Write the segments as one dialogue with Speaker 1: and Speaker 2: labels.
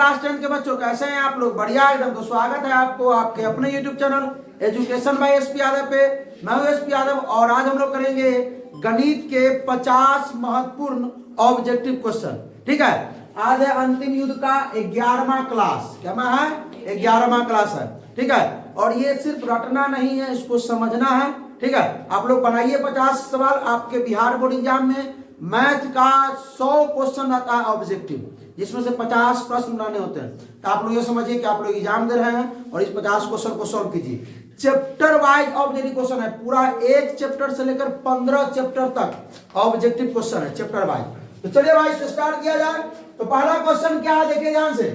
Speaker 1: Class 10 के बच्चों, कैसे हैं आप लोग? बढ़िया एकदम। तो स्वागत है आपको आपके अपने YouTube channel education by SP Yadav पे। मैं हूं एसपी यादव और आज हम लोग करेंगे गणित के 50 महत्वपूर्ण ऑब्जेक्टिव क्वेश्चन। ठीक है, आज है अंतिम युद्ध का 11वां क्लास। क्या मैं है? 11वां क्लास है। ठीक है, और ये सिर्फ रटना नहीं है, इसको समझना है। ठीक है, आप लोग बनाइए 50 सवाल। आपके बिहार बोर्ड एग्जाम में मैथ का 100 क्वेश्चन आता है ऑब्जेक्टिव, जिसमें से 50 प्रश्न बनाने होते हैं। तो आप लोग ये समझिए कि आप लोग एग्जाम दे रहे हैं और इस 50 क्वेश्चन को सॉल्व कीजिए। चैप्टर वाइज ऑब्जेक्टिव क्वेश्चन है, पूरा एक चैप्टर से लेकर 15 चैप्टर तक ऑब्जेक्टिव क्वेश्चन है चैप्टर वाइज। तो चलिए भाई स्टार्ट किया जाए। तो पहला क्वेश्चन क्या है, देखिए ध्यान से।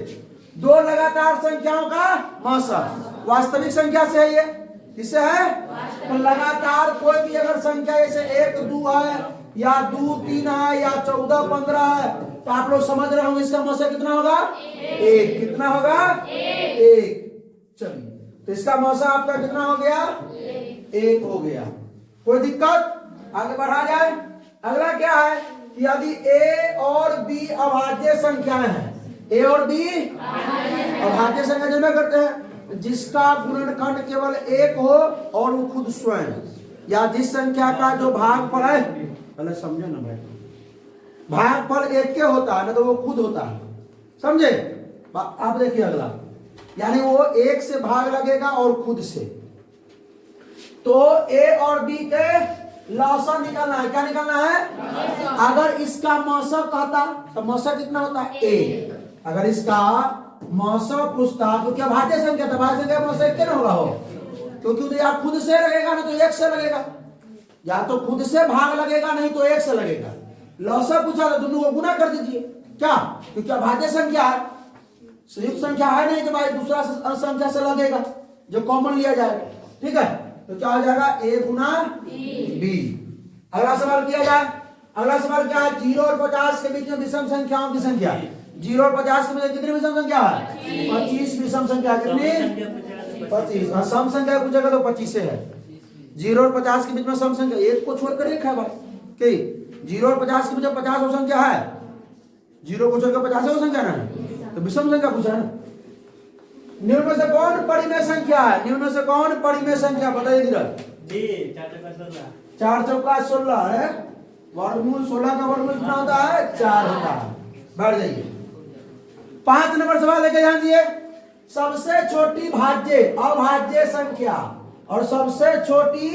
Speaker 1: दो लगातार संख्याओं का मौसम वास्तविक संख्या से है, ये किससे है? तो लगातार कोई भी अगर संख्या जैसे 1 2 है या 2 3 है या 14 15 है, तो आप लोग समझ रहे होंगे इसका मौसा कितना होगा? 1। कितना होगा? 1। चलिए, तो इसका मौसा आपका कितना हो गया? 1 हो गया। कोई दिक्कत? आगे बढ़ा जाए। अगला क्या है, यदि a और b अभाज्य संख्याएं हैं, a और b अभाज्य संख्या जमा करते हैं जिसका गुणनखंड केवल 1 हो और वो खुद स्वयं, या जिस संख्या का जो भागफल है, पहले समझे ना भाई, भागफल 1 के होता है ना तो वो खुद होता है, समझे? आप देखिए अगला, यानी वो 1 से भाग लगेगा और खुद से। तो a और b के लौसा निकालना है। क्या निकालना है? अगर इसका मौसा कहता तो मौसा कितना होता है? 1। अगर इसका मौसा पूछता तो क्या भाज्य संख्या था? भाज्य संख्या मौसा 1 ना होगा हो, क्योंकि या खुद से लगेगा ना तो 1 से लगेगा, या तो खुद से भाग लगेगा नहीं तो 1 से लगेगा। लौसा पूछा तो दोनों को गुना कर दीजिए। क्या? क्योंकि क्या भाज्य संख्या है, संयुक्त संख्या है नहीं कि भाई दूसरा संख्या से लगेगा जो कॉमन लिया जाएगा। ठीक है, तो क्या हो जाएगा? a Guna b। अगला सवाल किया जाए। अगला सवाल क्या है? 0 और 50 के बीच में विषम संख्याओं की संख्या। 0 और 50 के बीच कितनी विषम संख्या है? 25 विषम संख्या। कितनी? 25। और सम संख्या पूछेगा तो 25 से है। 0 और 50 के बीच में सम संख्या, एक को छोड़कर एक है भाई। कि 0 और 50 के बीच में 50 वो संख्या है, 0 को छोड़कर 50 वो संख्या ना है, तो विषम संख्या पूछा है ना। निम्न में से कौन परिमेय संख्या है? निम्न में से कौन परिमेय संख्या? बताइए धीरज। 4 चौका 16 है, वर्गमूल 16 का वर्गमूल कितना होता है? 4 होता है। बढ़ जाइए। 5 नंबर सवाल लेके ध्यान दिए। सबसे छोटी भाज्य अभाज्य संख्या और सबसे छोटी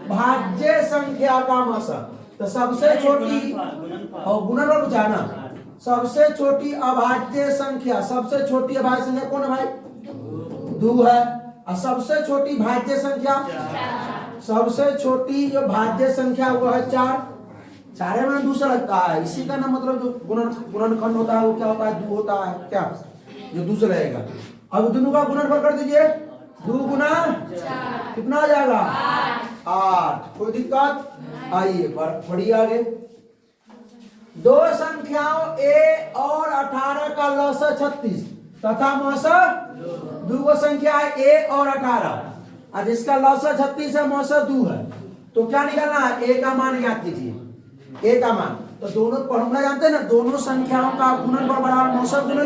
Speaker 1: भाज्य संख्या का मौसा। तो सबसे छोटी और गुणनफल पूछा है ना। सबसे छोटी अभाज्य संख्या, सबसे छोटी अभाज्य संख्या कौन है भाई? 2 है। और सबसे छोटी भाज्य संख्या, सबसे छोटी जो भाज्य संख्या वो है 4। 4 में दूसरा लगता है, इसी का ना मतलब जो गुणनखंड होता है वो क्या होता है? 2 होता है। क्या जो दूसरा रहेगा। अब दोनों का गुणनफल कर दीजिए। 2 गुना कितना आ जाएगा? 8। कोई दिक्कत? आइए बढ़िए आगे। दो संख्याओं a और 18 का लौसा 36 तथा मौसा 2 संख्या है a और 18 और जिसका लौसा 36 है, मौसा 2 है। तो क्या निकालना है? a का मान ज्ञात कीजिए। a का मान तो दोनों फॉर्मूला जानते हैं ना, दोनों संख्याओं का गुणनफल बराबर मौसा गुने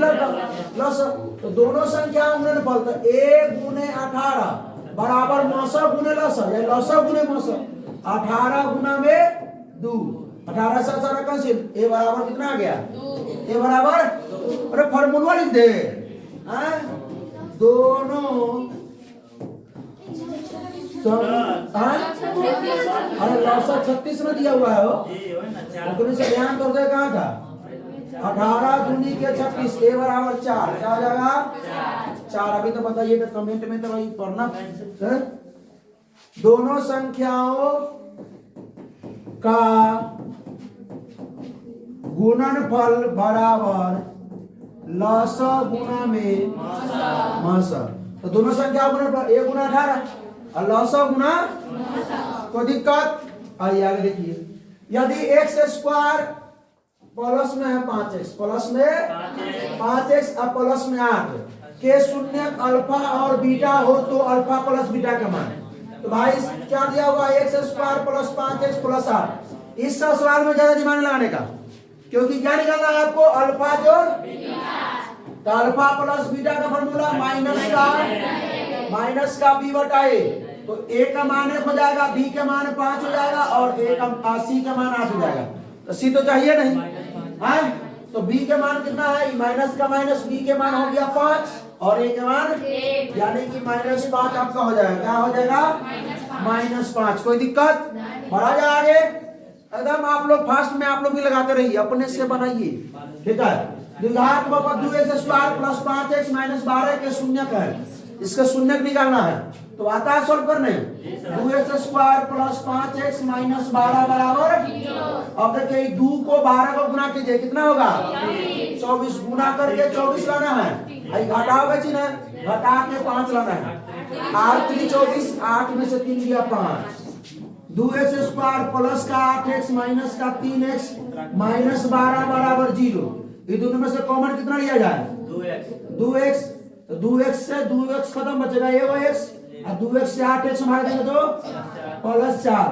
Speaker 1: लौसा। तो दोनों संख्याओं गुणनफल तो a गुने 18 बराबर मौसा गुने लौसा, या लौसा गुने मौसा। 18 गुना में 2, 18 से 18 कैंसिल, a बराबर कितना आ गया? a बराबर, अरे फॉर्मूला लिख दे। दोनों अरे लौसा 36 में दिया हुआ है हो, तो से ध्यान तो कहाँ था? 18 दूनी के 36, a बराबर 4। क्या हो जाएगा? 4। अभी तो बताइए तो कमेंट में तो वही पढ़ना है। दोनों संख्याओं का गुणनफल बराबर लौसा गुना में मौसा। तो दोनों संख्या गुणनफल a गुना 18 और लौसा गुना। कोई दिक्कत? आइए आगे देखिए। यदि x स्क्वायर प्लस में है 5x, प्लस में 5x और प्लस में 8 के शून्य अल्फा और बीटा हो तो अल्फा प्लस बीटा का मान। तो भाई क्या दिया हुआ? x square plus 5x plus 8। इस सवाल में ज्यादा दिमाग लगाने का, क्योंकि क्या निकालना है आपको? अल्फा जोड़। तो अल्फा प्लस बीटा का फॉर्मूला माइनस का बी बटा ए। तो ए का मान 1 हो जाएगा, बी का मान 5 हो जाएगा और ए का सी का मान 8 हो जाएगा। तो सी तो चाहिए नहीं है, तो बी के मान कितना है, माइनस का माइनस बी के मान हो गया 5 और ए के मान यानी कि -5 आपका हो जाएगा। क्या हो जाएगा, -5। कोई दिक्कत, बढ़ा जाए आगे एकदम। आप लोग फास्ट में आप लोग भी लगाते रहिए, अपने से बनाइए, ठीक है। द्विघात बहुपद 2x² प्लस 5x माइनस 12 के शून्य का है, इसका शून्य निकालना है। तो आता है सॉल्व करने, 2x² प्लस 5x माइनस 12 बराबर। अब देखिए 2 को 12 को गुना कीजिए, कितना होगा 24, गुना करके 24 लाना है। घटाओ बची ना, घटा के 5 लाना है। 8 3 24, 8 में से 3 गया 5। 2x² प्लस का 8x माइनस का 3x माइनस 12 बराबर 0। ये दोनों में से कॉमन कितना लिया जाए, 2x। तो 2x से 2x खत्म, बचेगा एगो x और 2x से 8x हमारे देंगे तो प्लस 4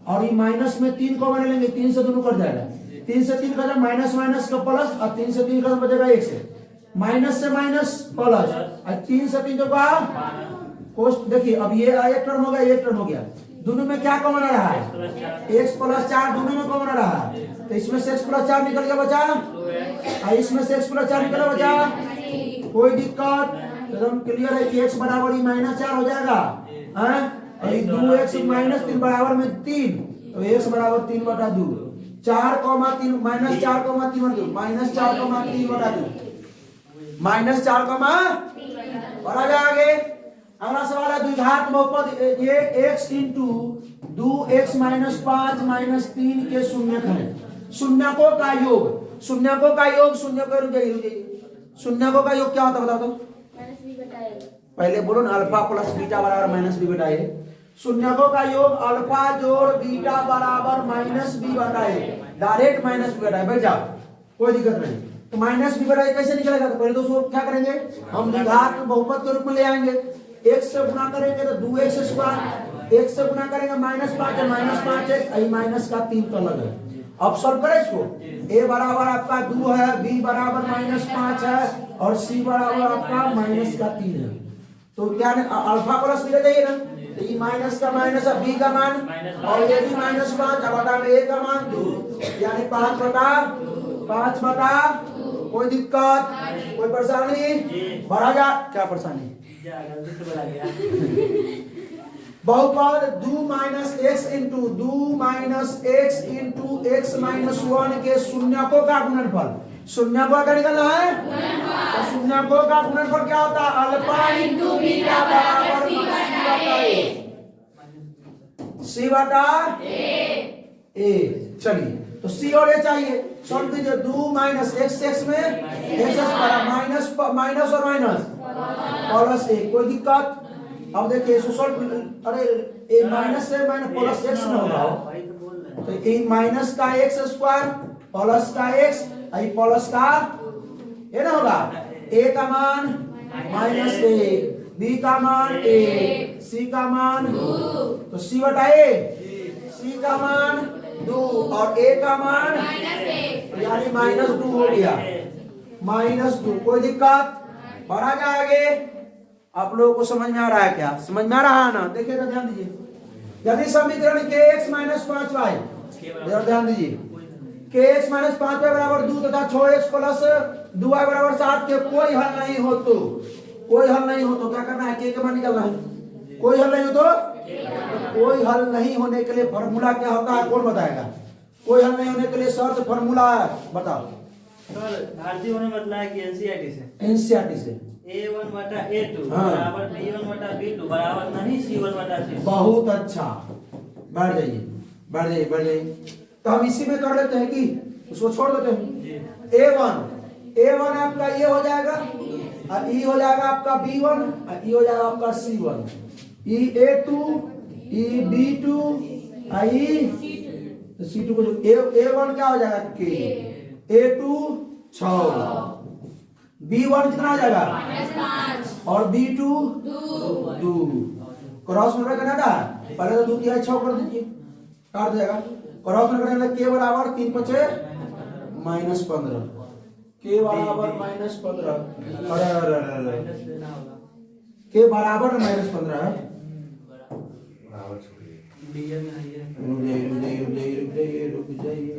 Speaker 1: और ये माइनस में 3 कॉमन लेंगे, 3 से दोनों कट जाएगा। 3 से 3 खत्म, माइनस माइनस का प्लस और 3 से 3 खत्म, बचेगा 1 से माइनस प्लस और 3 से 3 जो का कोष्ट। देखिए अब ये एक टर्म हो गया, एक टर्म हो गया। दोनों में क्या कॉमन आ रहा है, x प्लस 4 दोनों में कॉमन आ रहा है। तो इसमें से x प्लस 4 निकल गया बचा, और इसमें से x प्लस 4 निकला बचा। कोई दिक्कत, एकदम क्लियर है कि x बराबर ही -4 हो जाएगा, हैं। और 2x माइनस 3 बराबर में 3, तो x बराबर 3/2। 4, 3 -4, 3/2 -4, बढ़ा जाए आगे। अगला सवाल है द्विघात बहुपद ये x into 2x minus 5 minus 3 के शून्य है। शून्यकों का योग, शून्यकों का योग, शून्यकों रुक जाइए, शून्यकों का योग क्या होता है बता दो, पहले बोलो ना, अल्फा प्लस बीटा बराबर माइनस बी बटा ए। शून्यकों का योग अल्फा जोड़ बीटा बराबर माइनस बी बटा ए, डायरेक्ट माइनस बी बटा ए, बैठ जाओ, कोई दिक्कत नहीं। तो माइनस बी बटा ए कैसे निकलेगा, तो पहले दोस्तों क्या करेंगे, हम द्विघात बहुपद के रूप में ले आएंगे। x से गुना करेंगे तो 2x², x से गुना करेंगे -5 है, -5x, माइनस का 3 तो अलग है। अब सॉल्व करें इसको, a बराबर आपका 2 है, b बराबर -5 है और c बराबर आपका -3 है। तो क्या अल्फा प्लस मिल जाइए ना, तो ये माइनस का माइनस है, b का मान और ये भी -5 है, बटा में a का मान 2 यानी 5/5। कोई दिक्कत, कोई परेशानी, बढ़ा जा, क्या परेशानी, बहुपद 2 - x इंटू 2 - x माइनस 1 के शून्यकों का गुणनफल। शून्यकों का निकलना है, तो शून्यकों का गुणनफल क्या होता है, अल्फा इंटू बीटा बराबर c बटा a। चलिए तो c और a चाहिए, सॉल्व कीजिए। 2 - x में x माइनस और माइनस प्लस a, कोई दिक्कत। अब देखिए सॉल्व, अरे ए माइनस से माइनस प्लस x में होगा, तो ए माइनस का x² प्लस का x प्लस का ये ना होगा, a का मान -1, b का मान 1, c का मान 2, तो c बटा a, c का मान 2 और a का मान यानी -2 हो गया, -2। कोई दिक्कत, बढ़ा जाएंगे। आप लोगों को समझ में आ रहा है क्या, समझ में आ रहा है ना, देखिएगा ध्यान दीजिए। यदि समीकरण kx - 5y, ध्यान दीजिए, kx - 5y बराबर 2 तथा 6x प्लस 2y बराबर 7 के कोई हल नहीं हो तो, कोई हल नहीं हो तो क्या करना है, k का मान निकालना है। कोई हल नहीं हो तो कोई हल नहीं होने के लिए फॉर्मूला क्या होता है, कौन बताएगा। कोई हल नहीं होने के लिए शर्त फॉर्मूला बताओ
Speaker 2: सर। भारतीय होने मतलब है कि
Speaker 1: एनसीईआरटी से
Speaker 2: A1/A2 बराबर B1/B2 बराबर नहीं C1/C2।
Speaker 1: बहुत अच्छा, बढ़ जाइए। तो हम इसी में कर लेते हैं कि उसको छोड़ देते हैं। A1 आपका ये हो जाएगा और E हो जाएगा आपका B1 और E हो जाएगा आपका C1, E A2, E B2 और E C2 को जो A1 क्या हो जाएगा K, A2 6, B1 कितना हो जाएगा -5 और B2 2। क्रॉस मल्टीप्लाई करना था, पहले तो 2 तिहाई 6 कर दीजिए, काट जाएगा। क्रॉस मल्टीप्लाई करने के बराबर 3 × 5 = -15, के बराबर -15, अरे
Speaker 2: माइनस लेना होगा।
Speaker 1: के बराबर -15 है।
Speaker 2: डीएम में है ये।
Speaker 1: रुक जाइए।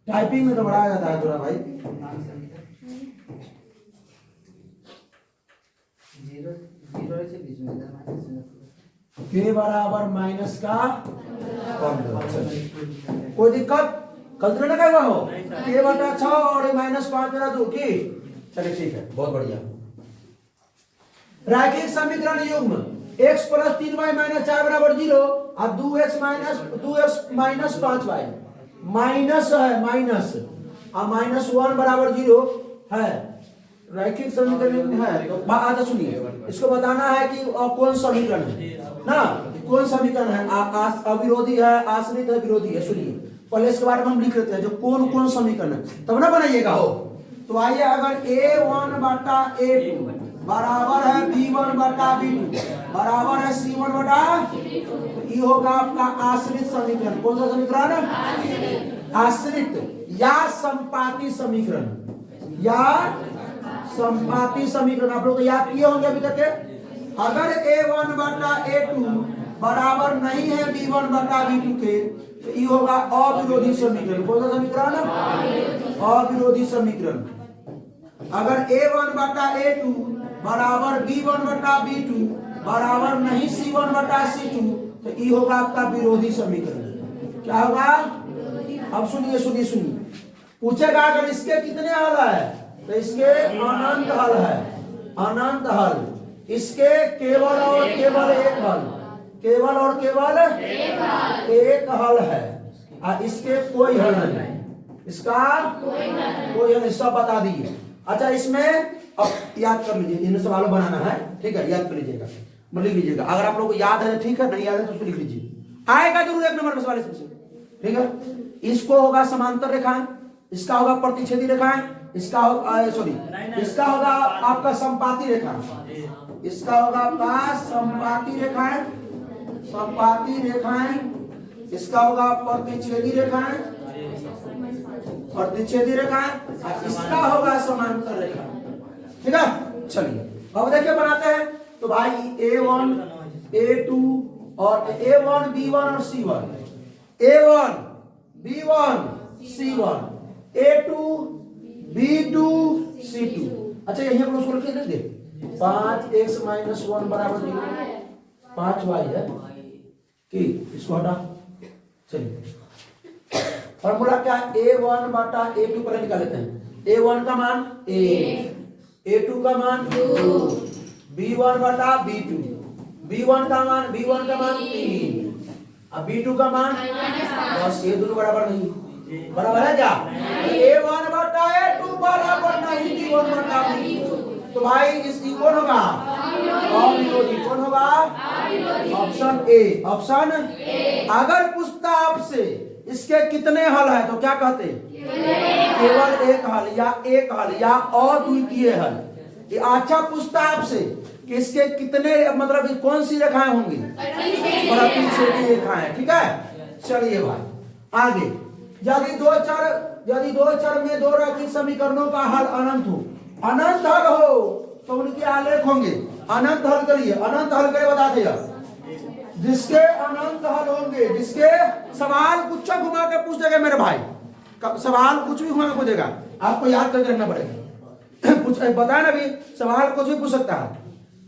Speaker 1: टाइपिंग में तो बढ़ाया जाता है थोड़ा भाई।
Speaker 2: जीरो जीरो से बीच में इधर माइनस में।
Speaker 1: के बराबर माइनस का 15। कोई दिक्कत कल तो ना क्या हुआ हो? के बटा 6 और -5 मेरा 2 की। चलिए ठीक है, बहुत बढ़िया। रैखिक समीकरण युग्म x + 3y - 4 बराबर 0 और 2x - 5y माइनस है, माइनस और -1 बराबर 0 है। रैखिक समीकरण है तो अच्छा सुनिए, इसको बताना है कि कौन समीकरण है ना, कौन समीकरण है, अविरोधी है, आश्रित है, विरोधी है। सुनिए पहले इसके बारे में हम लिख लेते हैं, जो कौन कौन समीकरण है तब ना बनाइएगा हो। तो आइए, अगर a1 बटा a2 बराबर है b1 बटा b2 बराबर है c1 बटा, तो ये होगा आपका आश्रित समीकरण। कौन सा समीकरण? आश्रित या संपाती समीकरण, या संपाती समीकरण। आप लोग याद किए होंगे अभी तक के। अगर a1 बटा a2 बराबर नहीं है b1 बटा b2 के, तो ये होगा अविरोधी समीकरण। कौन सा समीकरण? अविरोधी समीकरण। अगर a1 बटा a2 बराबर b1 बटा b2 बराबर नहीं c1 बटा c2, तो ये होगा आपका विरोधी समीकरण। क्या होगा? अब सुनिए सुनिए सुनिए, पूछेगा अगर इसके कितने हल है, तो इसके अनंत हल है, अनंत हल। इसके केवल और केवल एक हल, केवल और केवल एक हल है, और इसके कोई हल नहीं, इसका कोई हल नहीं। सब बता दिए। अच्छा, इसमें अब याद कर लीजिए, इन सवालों बनाना है, ठीक है, याद कर लीजिएगा, लिख लीजिएगा। अगर आप लोगों को याद है ठीक है, नहीं याद है तो उसको लिख लीजिए, आएगा जरूर 1 नंबर सवाल इसमें से, ठीक है। इसको होगा समांतर रेखाएं, इसका होगा प्रतिच्छेदी रेखाएं, इसका होगा सॉरी, इसका होगा आपका संपाती रेखा, इसका होगा आपका संपाती रेखाएं, संपाती रेखाएं, इसका होगा प्रतिच्छेदी रेखाएं, प्रतिच्छेदी रेखाएं, इसका होगा समांतर रेखा, ठीक है। चलिए अब देखिए बनाते हैं। तो भाई a1 a2 और a1 b1 और c1, a1 b1 c1, a2 b2 c2। अच्छा, यही हम लोग उसको लिख दे 5x - 1 बराबर 0, 5y है कि इसको हटा। चलिए फॉर्मूला क्या है? a1 बटा a2 पर निकाल लेते हैं। a1 का मान a, a2 का मान 2, b1 बटा b2, b1 का मान 3, अब b2 का मान बस, ये दोनों बराबर नहीं, बराबर है क्या? a1 बटा a2 बराबर नहीं b1 बटा b2, तो भाई इसकी कौन होगा? अविरोधी। कौन होगा? ऑप्शन ए, ऑप्शन अगर पूछता आपसे इसके कितने हल है तो क्या कहते? केवल एक हल, या एक हल, या अद्वितीय हल। ये अच्छा पूछता आपसे कि इसके कितने, मतलब कौन सी रेखाएं होंगी? प्रतिच्छेदी रेखाएं, ठीक है। चलिए भाई आगे, यदि दो चर में दो रैखिक समीकरणों का हल अनंत हो, अनंत हल हो तो उनके आलेख होंगे। अनंत हल करिए, अनंत हल करे बता दिया। जिसके अनंत हल होंगे, जिसके सवाल कुछ घुमा के पूछ देगा मेरे भाई, सवाल कुछ भी घुमा के पूछेगा, आपको याद करके रखना पड़ेगा। कुछ बताया ना भी, सवाल कुछ भी पूछ सकता है।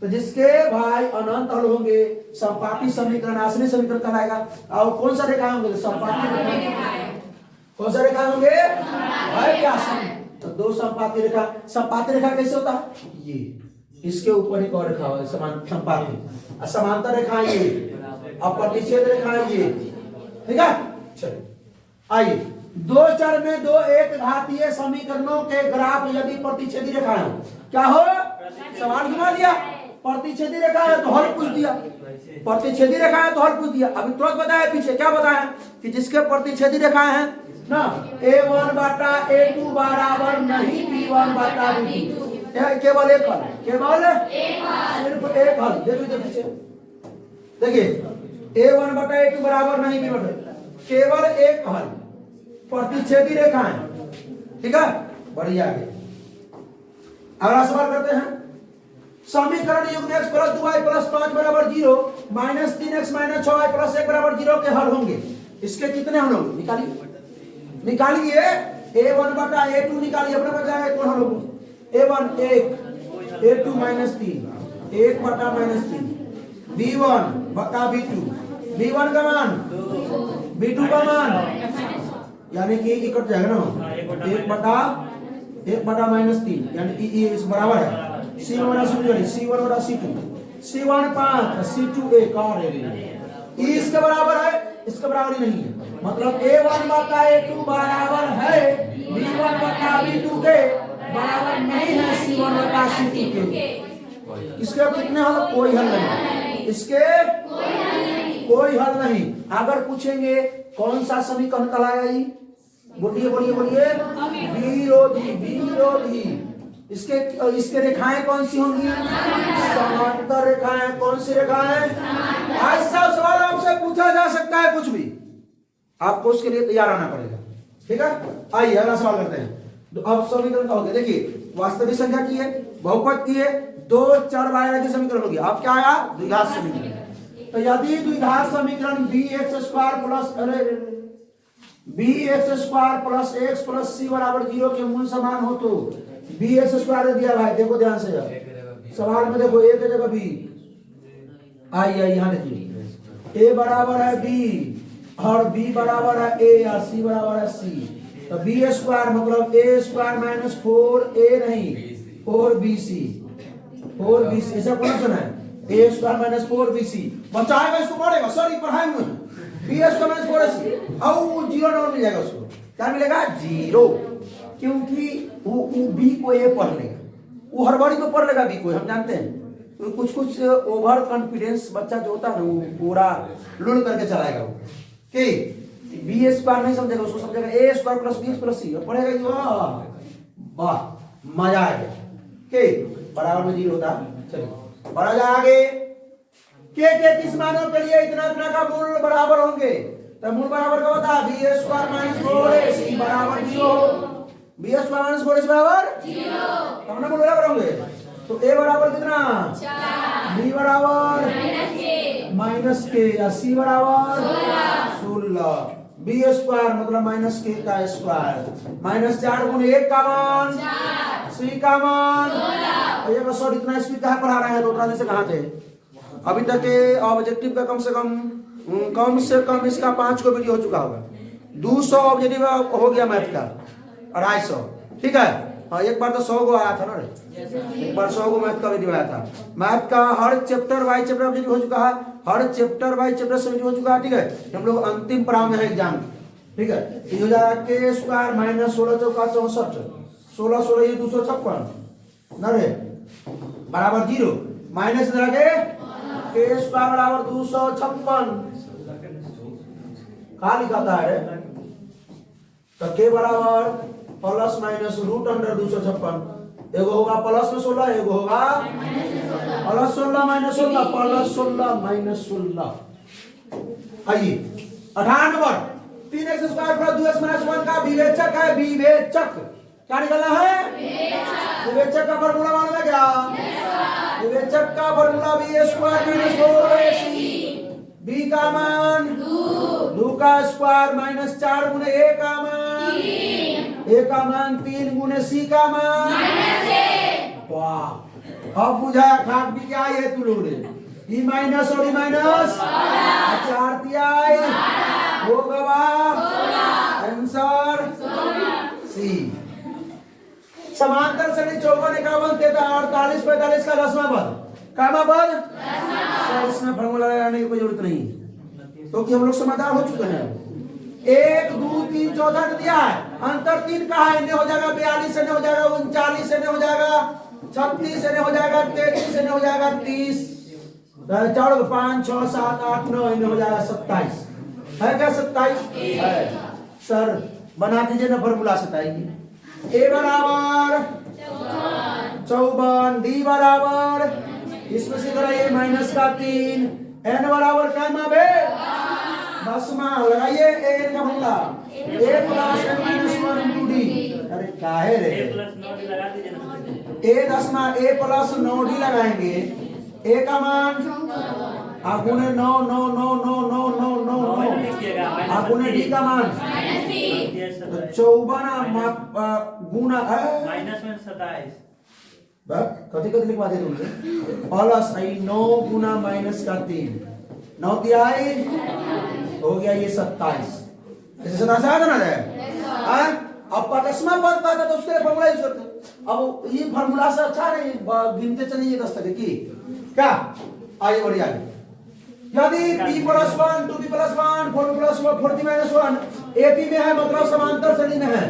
Speaker 1: तो जिसके भाई अनंत हल होंगे, संपाती समीकरण, आश्रित समीकरण कहलाएगा। और कौन सा रेखा होंगे? संपाती रेखा। कौन सा रेखा होंगे भाई? क्या तो दो संपाती रेखा। संपाती रेखा कैसे होता है? ये इसके ऊपर एक और रेखा होगी संपाती, समांतर रेखा ये, और प्रतिच्छेद रेखा ये, ठीक है। चलिए आइए, दो चर में दो एक घातीय समीकरणों के ग्राफ यदि प्रतिच्छेदी रेखा है, क्या हो? सवाल घुमा दिया, प्रतिच्छेदी रेखा है तो हल पूछ दिया, प्रतिच्छेदी रेखा है तो हल पूछ दिया। अभी तुरंत बताया, पीछे क्या बताया कि जिसके प्रतिच्छेदी रेखा है ना, a1 बटा a2 बराबर नहीं b1 बटा b2, केवल एक हल, केवल सिर्फ एक हल। देखिए पीछे देखिए, a1 बटा a2 बराबर नहीं b1, केवल एक हल, प्रतिच्छेदी रेखाएं, ठीक है, बढ़िए आगे। अगला सवाल करते हैं। समीकरण युग्म x प्लस 2y प्लस 5 बराबर 0 minus 3x minus 6y plus 1 बराबर 0 के हल होंगे। इसके कितने हम लोग निकालिए a1 बटा a2 निकालिए, अपने बच जाएगा कौन हम लोग a1 1 a2 माइनस 3 1 बटा माइनस 3 b1 बटा b2 b1 का मान b2 का मान यानी कि इकट जाएगा ना 1 बटा माइनस 3 यानी कि ये इस बराबर है C1 बटा C2 C1 5 C2 1 और E इसके बराबर है, इसके बराबर ही नहीं है, मतलब A1 बटा A2 बराबर है B1 बटा B2 के बराबर नहीं है C1 बटा C2 के। इसके कितने हल? कोई हल नहीं, इसके कोई हल नहीं। अगर पूछेंगे कौन सा समीकरण कहलाएगा ये, बोलिए बोलिए बोलिए, विरोधी। इसके रेखाएं कौन सी होंगी? समांतर रेखाएं। कौन सी रेखाएं? ऐसा सवाल आपसे पूछा जा सकता है, कुछ भी आपको उसके लिए तैयार आना पड़ेगा। ठीक है, आइए अगला सवाल करते हैं। तो अब समीकरण का हो गया, देखिए वास्तविक संख्या की है, बहुपद की है, दो चर वाले की समीकरण होगी। अब क्या आया? द्विघात समीकरण। तो यदि द्विघात समीकरण bx square plus x plus c बराबर 0 के मूल समान हो तो bx स्क्वायर दिया भाई, देखो ध्यान से सवाल में, देखो a की जगह b। आइए यहाँ देखिए, a बराबर है b और b बराबर है a या c बराबर है c। तो b स्क्वायर मतलब a स्क्वायर माइनस 4a नहीं 4bc ऐसा कौन सा है? a स्क्वायर माइनस 4bc बचाएगा, इसको पढ़ेगा सॉरी पढ़ाए हुए b स्क्वायर माइनस 4ac और 0 डाउन मिल जाएगा, उसको क्या मिलेगा? 0, क्योंकि वो b को a पढ़ लेगा, वो हड़बड़ी में पढ़ लेगा b को, हम जानते हैं। तो कुछ ओवर कॉन्फिडेंस बच्चा जो होता है ना, वो पूरा लुढ़ करके चलाएगा वो कि बी स्क्वायर नहीं समझेगा, उसको समझेगा a square plus b plus c और पढ़ेगा कि वाह मजा आ गया के बराबर में 0 होता। चलिए बढ़ा जाए आगे, के किस मानों के लिए इतना इतना का मूल बराबर होंगे? तो मूल बराबर क्या होता है? b स्क्वायर माइनस 4ac बराबर 0, b स्क्वायर माइनस 4ac बराबर 0, तब ना मूल बराबर होंगे। तो a बराबर कितना? 4, b बराबर माइनस के या c बराबर 16, b स्क्वायर मतलब माइनस के का स्क्वायर माइनस 4 गुने 1 का मान c का मान। ये बस और इतना स्पीड कहाँ पढ़ा रहे हैं, तो उतना से कहाँ थे अभी तक के? ऑब्जेक्टिव का कम से कम इसका 5 को वीडियो हो चुका होगा, 200 ऑब्जेक्टिव हो गया मैथ का, 250। ठीक है, हाँ एक बार तो 100 को आया था ना रे, एक बार 100 को मैथ का वीडियो आया था। मैथ का हर चैप्टर बाय चैप्टर ऑब्जेक्टिव हो चुका है, हर चैप्टर बाय चैप्टर से वीडियो हो चुका है। ठीक है, हम लोग अंतिम पड़ाव में है एग्जाम। ठीक है, ये हो जाएगा के स्क्वायर माइनस 16 चौका 64 16 16 ये 256 ना रे बराबर 0 माइनस इधर आगे के स्क्वायर बराबर 256 कहाँ लिखा था है? तो के बराबर प्लस माइनस रूट अंडर 256, एगो होगा प्लस में 16, एगो होगा प्लस 16 माइनस 16 प्लस 16 माइनस 16। आइए 18 number, 3x square plus 2x minus 1 का विवेचक है। विवेचक क्या निकलना है? विवेचक का फॉर्मूला मालूम है क्या? विवेचक का formula b square minus 4ac, b का मान 2 का स्क्वायर माइनस 4 गुने a का मान 3, a का मान 3 गुने c का मान -1। वाह, अब बुझाया खाक भी क्या है तू लोग ने? ई माइनस और ई माइनस 4 दिया हो गवा आंसर सी। समांतर श्रेणी 54 51 43 48 45 का 10वां पद, कामा पद सर, इसमें फॉर्मूला लगाने की कोई जरूरत नहीं, क्योंकि हम लोग समझदार हो चुके हैं। 1 2 3 64 दिया है, अंतर 3 का है, इन्हें हो जाएगा 42 से हो जाएगा 39 से हो जाएगा 36 से हो जाएगा 33 से हो जाएगा 30, 4 5 6 7 8 9 इन्हें हो जाएगा 27। है क्या 27? है सर, बना दीजिए ना फॉर्मूला 27। a बराबर 54, d बराबर इसमें से कराइए माइनस का 3, n बराबर क्या मापे? 10वां लगाइए n का formula a plus n minus 1 into d, अरे काहे रे
Speaker 2: ए प्लस 9 डी लगा दीजिए ना।
Speaker 1: ए 9d लगाएंगे। ए का मान गुणे 9 9 9 9 9 9 9 9 गुणे डी का मान तो 54 गुना
Speaker 2: माइनस में 27
Speaker 1: कथी कथी लिखवा दे तुमसे प्लस 9 गुना माइनस का 3 9 तिहाई हो गया ये 27। ऐसे 27 आ जाना है। अब पचासवां पद का तो उसके फॉर्मूला यूज करते। अब ये फॉर्मूला से अच्छा नहीं गिनते चलिए 10 तक की क्या आगे बढ़िए आगे। यदि p + 1 2p + 1 4p + 1 4p - 1 AP में है मतलब समांतर श्रेणी में है।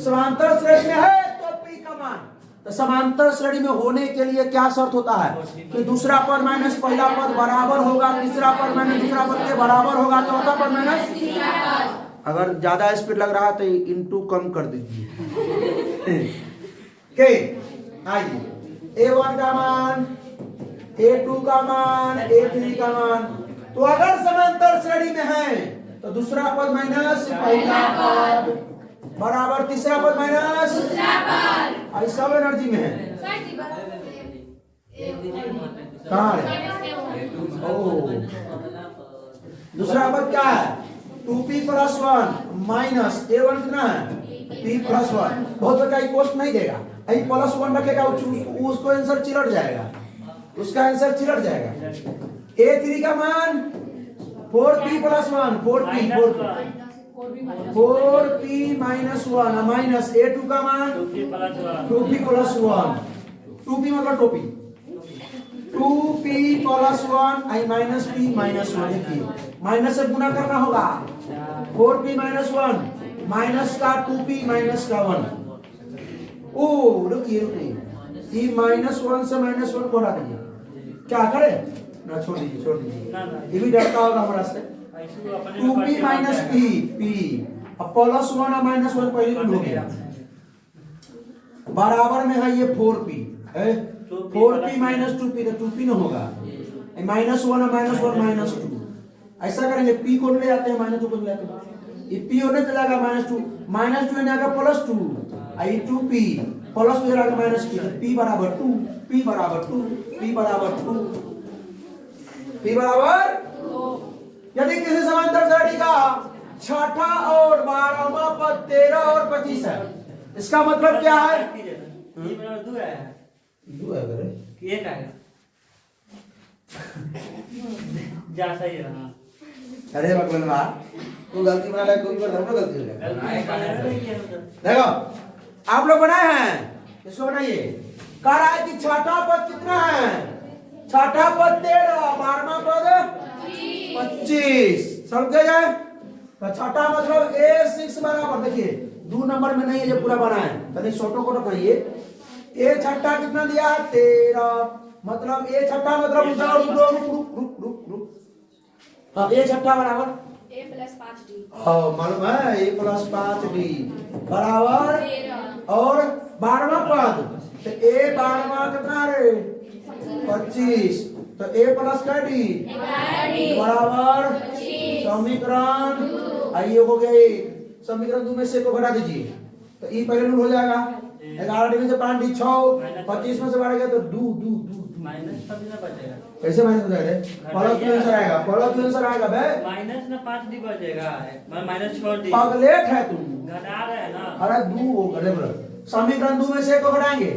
Speaker 1: समांतर श्रेणी में है तो p का मान तो समांतर श्रेणी में होने के लिए क्या शर्त होता है कि दूसरा पद माइनस पहला पद बराबर होगा, तीसरा पद माइनस दूसरा पद के बराबर होगा, चौथा पद माइनस अगर ज्यादा स्पीड लग रहा है तो इनटू कम कर दीजिए। के आइए A1 का मान A2 का मान A3 का मान तो अगर समांतर श्रेणी में है तो दूसरा पद माइनस पहला पद बराबर तीसरा पद माइनस दूसरा पद ऐसा एनर्जी में है। कहाँ है दूसरा पद क्या है 2p + 1 माइनस A1 कितना है p + 1 बहुत बड़ा पोस्ट नहीं देगा यही +1 रखेगा उसको आंसर चिलट जाएगा उसका आंसर चिलट जाएगा। A3 का मान 4p + 1 4p - 1 माइनस A2 का मान 2p + 1 2p मतलब टोपी 2p + 1 आई माइनस p माइनस 1 देखिए माइनस से गुना करना होगा 4p - 1 माइनस का 2p माइनस का 1 ओ रुकिए ये -1 से -1 को हटा दीजिए क्या करे ना छोड़ दीजिए ये भी डरता होगा हमारा से 2p - p अब +1 और -1 पहले रूल हो गया बराबर में है ये 4p 4p - 2p तो 2p न होगा -1 और -1 -2 ऐसा करेंगे p को ले आते हैं -2 को ले आते हैं ये p होने चलेगा -2 ने आगे +2 आई 2p प्लस में आगे माइनस p p बराबर 2 p बराबर 2 p बराबर 2 p बराबर यदि किसी समांतर श्रेणी का छठा और 12वां पद 13 और 25 है इसका मतलब क्या है
Speaker 2: ये मेरा 2 है
Speaker 1: 2 है करे
Speaker 2: कि 1 आएगा जा सही है। हां
Speaker 1: अरे भगवान वाह तू गलती बना ले कोई पर हम गलती हो जाएगा। देखो आप लोग बनाए हैं इसको बनाइए कह रहा है कि छठा पद कितना है छठा पद 13 12वां पद 25 समझ गए तो छठा मतलब A6 बराबर देखिए 2 नंबर में नहीं है जो पूरा बना है तभी छोटो को बनाइए ए छठा कितना दिया है 13 मतलब ए छठा मतलब रुक अब ए छठा बराबर
Speaker 3: A + 5d
Speaker 1: हाँ मालूम है a + 5d बराबर और 12वां पद तो a 12वां कितना रे 25 तो a + का d बराबर समीकरण आइए हो गया समीकरण 2 में से को घटा दीजिए तो e पहले रूल हो जाएगा 11 में से 5d 6 25 में से बढ़ गया तो 2
Speaker 2: माइनस का भी ना बचेगा
Speaker 1: कैसे माइनस हो जाएगा प्लस में आंसर आएगा बे
Speaker 2: माइनस ना 5d बचेगा -6d
Speaker 1: पागलेट है तू
Speaker 2: घटा रहे हैं ना
Speaker 1: अरे 2 हो गए बराबर समीकरण 2 में से को घटाएंगे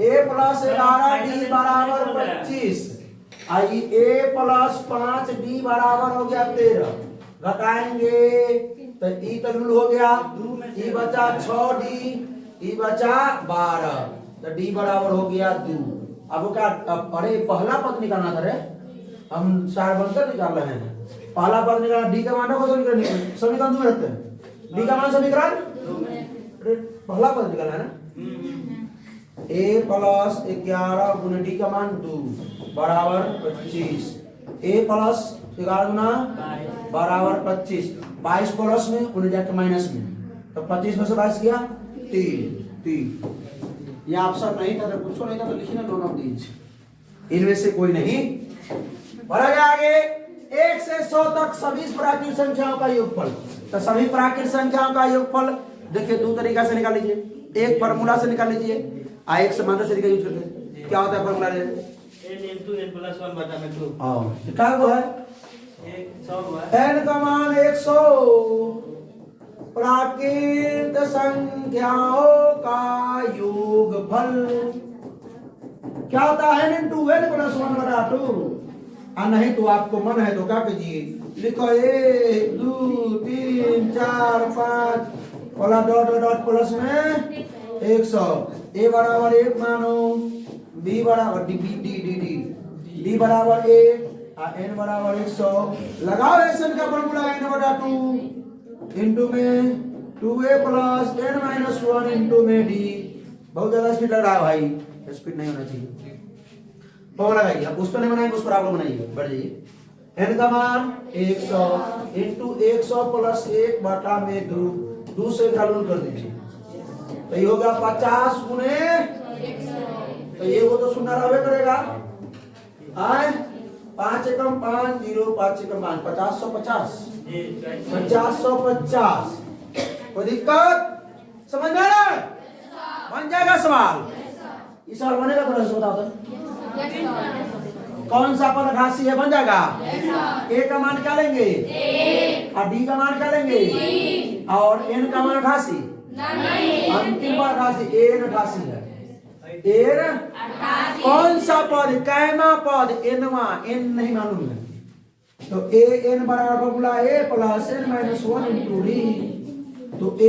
Speaker 1: a + 11d बराबर 25 आई a + 5d बराबर हो गया 13 घटाएंगे तो e तो रूल हो गया e बचा 6d e बचा 12 तो d बराबर हो गया 2 अब क्या अरे पहला पद निकालना था रे हम 4 बनकर निकाल रहे हैं पहला पद निकालना d का मान को समीकरण 2 में रखते हैं d का मान समीकरण पहला पद निकालना है ना a + 11 गुना d का मान 2 बराबर 25 a + 11 गुना बराबर 25 22 प्लस में उन्हें जाके माइनस में तो 25 में से 22 गया 3 ये ऑप्शन नहीं था तो कुछ नहीं था तो लिखना दोनों दीज इनमें से कोई नहीं बढ़ा आगे 1 से 100 तक सभी प्राकृत संख्याओं का योगफल तो सभी प्राकृत संख्याओं का योगफल देखिए दो तरीका से निकाल लीजिए, एक फार्मूला से निकाल लीजिए, एक समांतर से यूज करके। क्या होता है formula?
Speaker 2: n into n plus 1 बटा में 2।
Speaker 1: क्या वो है?
Speaker 2: 100 हुआ।
Speaker 1: n का मान 100 प्राकृत संख्याओं का योगफल क्या होता है? n into n plus 1 बटा 2। नहीं तो आपको मन है तो क्या कीजिए, लिखो 1 2 3 4 5 वाला डॉट डॉट प्लस में 100। a बराबर 1 मानो, b बराबर d बराबर 1 और n बराबर 100। लगाओ एन का फॉर्मूला n बटा 2 इंटू में 2a plus n minus 1 into में d। बहुत ज्यादा स्पीड लग रहा है भाई, स्पीड नहीं होना चाहिए। फॉर्मूला लगाइए, अब उस पर नहीं बनाएंगे, उस पर आप लोग बनाइए। बढ़ जाइए, n का मान 100 इंटू 100 प्लस 1 बटा में 2 से कैलकुलेट कर दीजिए तो ये होगा 50 गुने, तो ये वो तो शून्य रहबे करेगा। आए 5 एकम 5 0 5 एकम 5 50 150 50 150। कोई दिक्कत? समझ में आ रहा है? बन जाएगा सवाल। इस सवाल बनेगा तो बताओ तो कौन सा पद 88 है? बन जाएगा। a का मान क्या लेंगे? और d का मान क्या लेंगे? और n का मान 88 अंतिम पर 88 n 88 है। n कौन सा पद? कैमा पद? nवा, n नहीं मालूम है तो a n बराबर formula a plus n minus 1 into d। तो a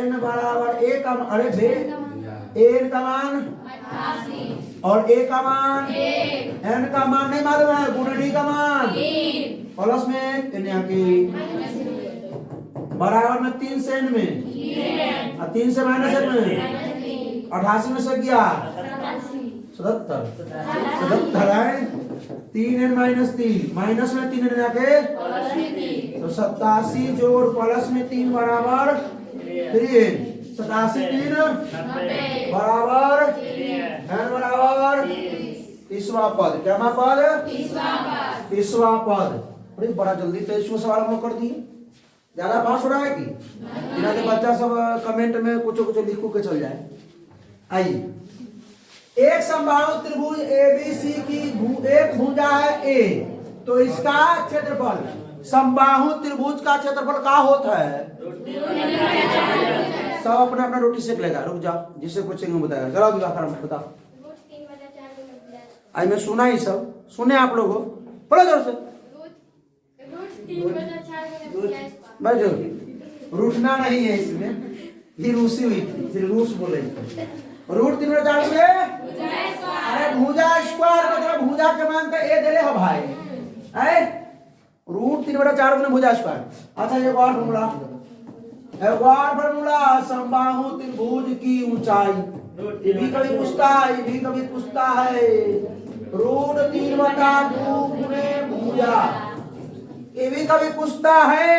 Speaker 1: n बराबर a का अरे बे n का मान और a का मान n का मान नहीं मालूम है, गुणे d का मान प्लस में n यहाँ की बराबर में 3 से n में और 3 से माइनस n में 88 में से गया 77 है। 3n माइनस 3 माइनस में 3n जाके तो 87 जोड़ प्लस में 3 बराबर 3n 87 3 बराबर n बराबर 30वां पद। क्या पद? 30वां पद। अरे बड़ा जल्दी 23वां सवाल हम लोग कर दिए। ज्यादा पास हो रहा है कि बिना के बच्चा सब कमेंट में कुछ लिखो के चल जाए। आइए, एक समबाहु त्रिभुज एबीसी की एक भुजा है ए, तो इसका क्षेत्रफल समबाहु त्रिभुज का क्षेत्रफल क्या होता है? सब अपना अपना रोटी सेक लेगा। रुक जाओ, जिससे पूछेंगे बताएगा। चलो बताओ। आज मैं सुना ही सब सुने आप लोगों, बोलो जोर से। बैठो, रूठना नहीं है इसमें, ये रूसी हुई थी, फिर रूस बोले रूट 3 बटा 4 से अरे भुजा स्क्वायर मतलब भुजा के मान पे ए देले हो भाई है रूट 3 बटा 4 गुने भुजा स्क्वायर। अच्छा एक और फॉर्मूला समबाहु त्रिभुज की ऊंचाई। ये भी कभी पूछता है, ये भी कभी पूछता है। रूट 3 बटा 2 गुने भुजा, ये भी कभी पूछता है।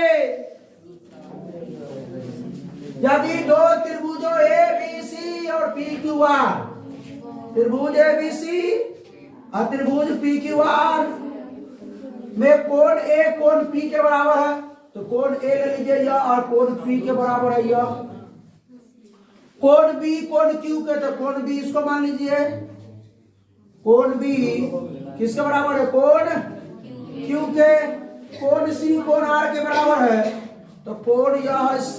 Speaker 1: यदि दो त्रिभुजों एबीसी और PQR, त्रिभुज एबीसी और त्रिभुज PQR में कोण ए कोण P के बराबर है, तो कोण ए ले लीजिए यह और कोण P के बराबर है यह। कोण B कोण Q के, तो कोण B इसको मान लीजिए। कोण B किसके बराबर है? कोण Q के। कोण C कोण R के बराबर है, तो कोण यह C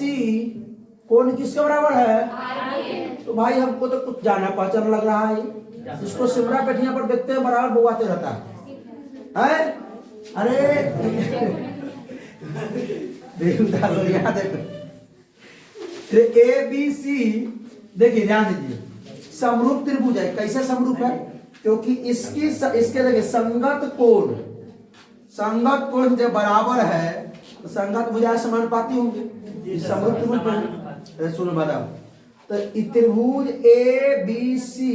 Speaker 1: कोण किसके बराबर है? तो भाई हमको तो कुछ जाना पहचान लग रहा है। इसको सिमरा पेटियां पर देखते हैं बराबर बुआते रहता है। अरे देखो ए बी सी, देखिए ध्यान दीजिए, समरूप त्रिभुज है। कैसे समरूप है? क्योंकि इसके देखिए संगत कोण जब बराबर है तो संगत भुजा समानुपाती होंगे। समरूप त्रिभुज सुनो बताओ, तो त्रिभुज ए बी सी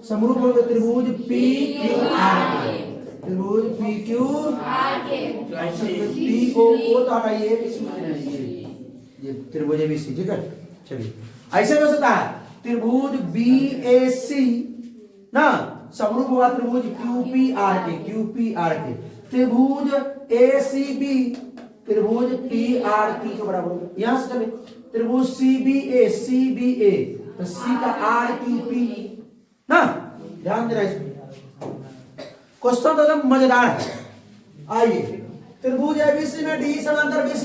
Speaker 1: समरूप होंगे त्रिभुज पी क्यू आर के। त्रिभुज पी क्यू टी ओ तो हटाइए, ये त्रिभुज एबीसी। ठीक है, चलिए ऐसे हो सकता है। त्रिभुज बी ए सी ना समरूप होगा त्रिभुज क्यू पी आर के। त्रिभुज ए सी बी त्रिभुज TRT के बराबर होगा। यहां से चले त्रिभुज CBA तो C का RQP ना, ध्यान देना इसमें। क्वेश्चन तो एकदम मजेदार है। आइए, त्रिभुज ABC में D समांतर BC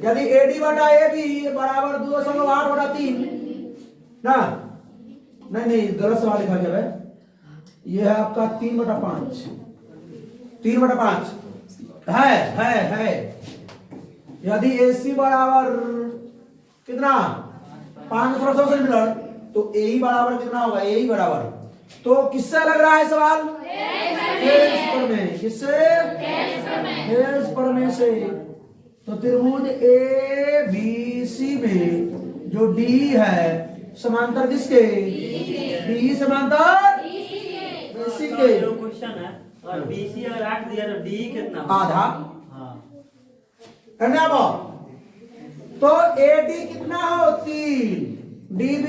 Speaker 1: यदि AD बटा AB बराबर 2.8/3 ना, नहीं गलत सवाल लिखा गया है। यह है आपका 3/5 है। यदि AC बराबर कितना 5 सेंटीमीटर तो AE बराबर कितना होगा, AE बराबर तो किससे लग रहा है सवाल, हेल्स में। किससे, हेल्स से। तो त्रिभुज ABC में जो D है समांतर किसके, D समांतर BC के।
Speaker 2: क्वेश्चन है और BC अगर 8 दिया तो D कितना
Speaker 1: आधा।
Speaker 2: हाँ
Speaker 1: तो AD कितना हो 3, DB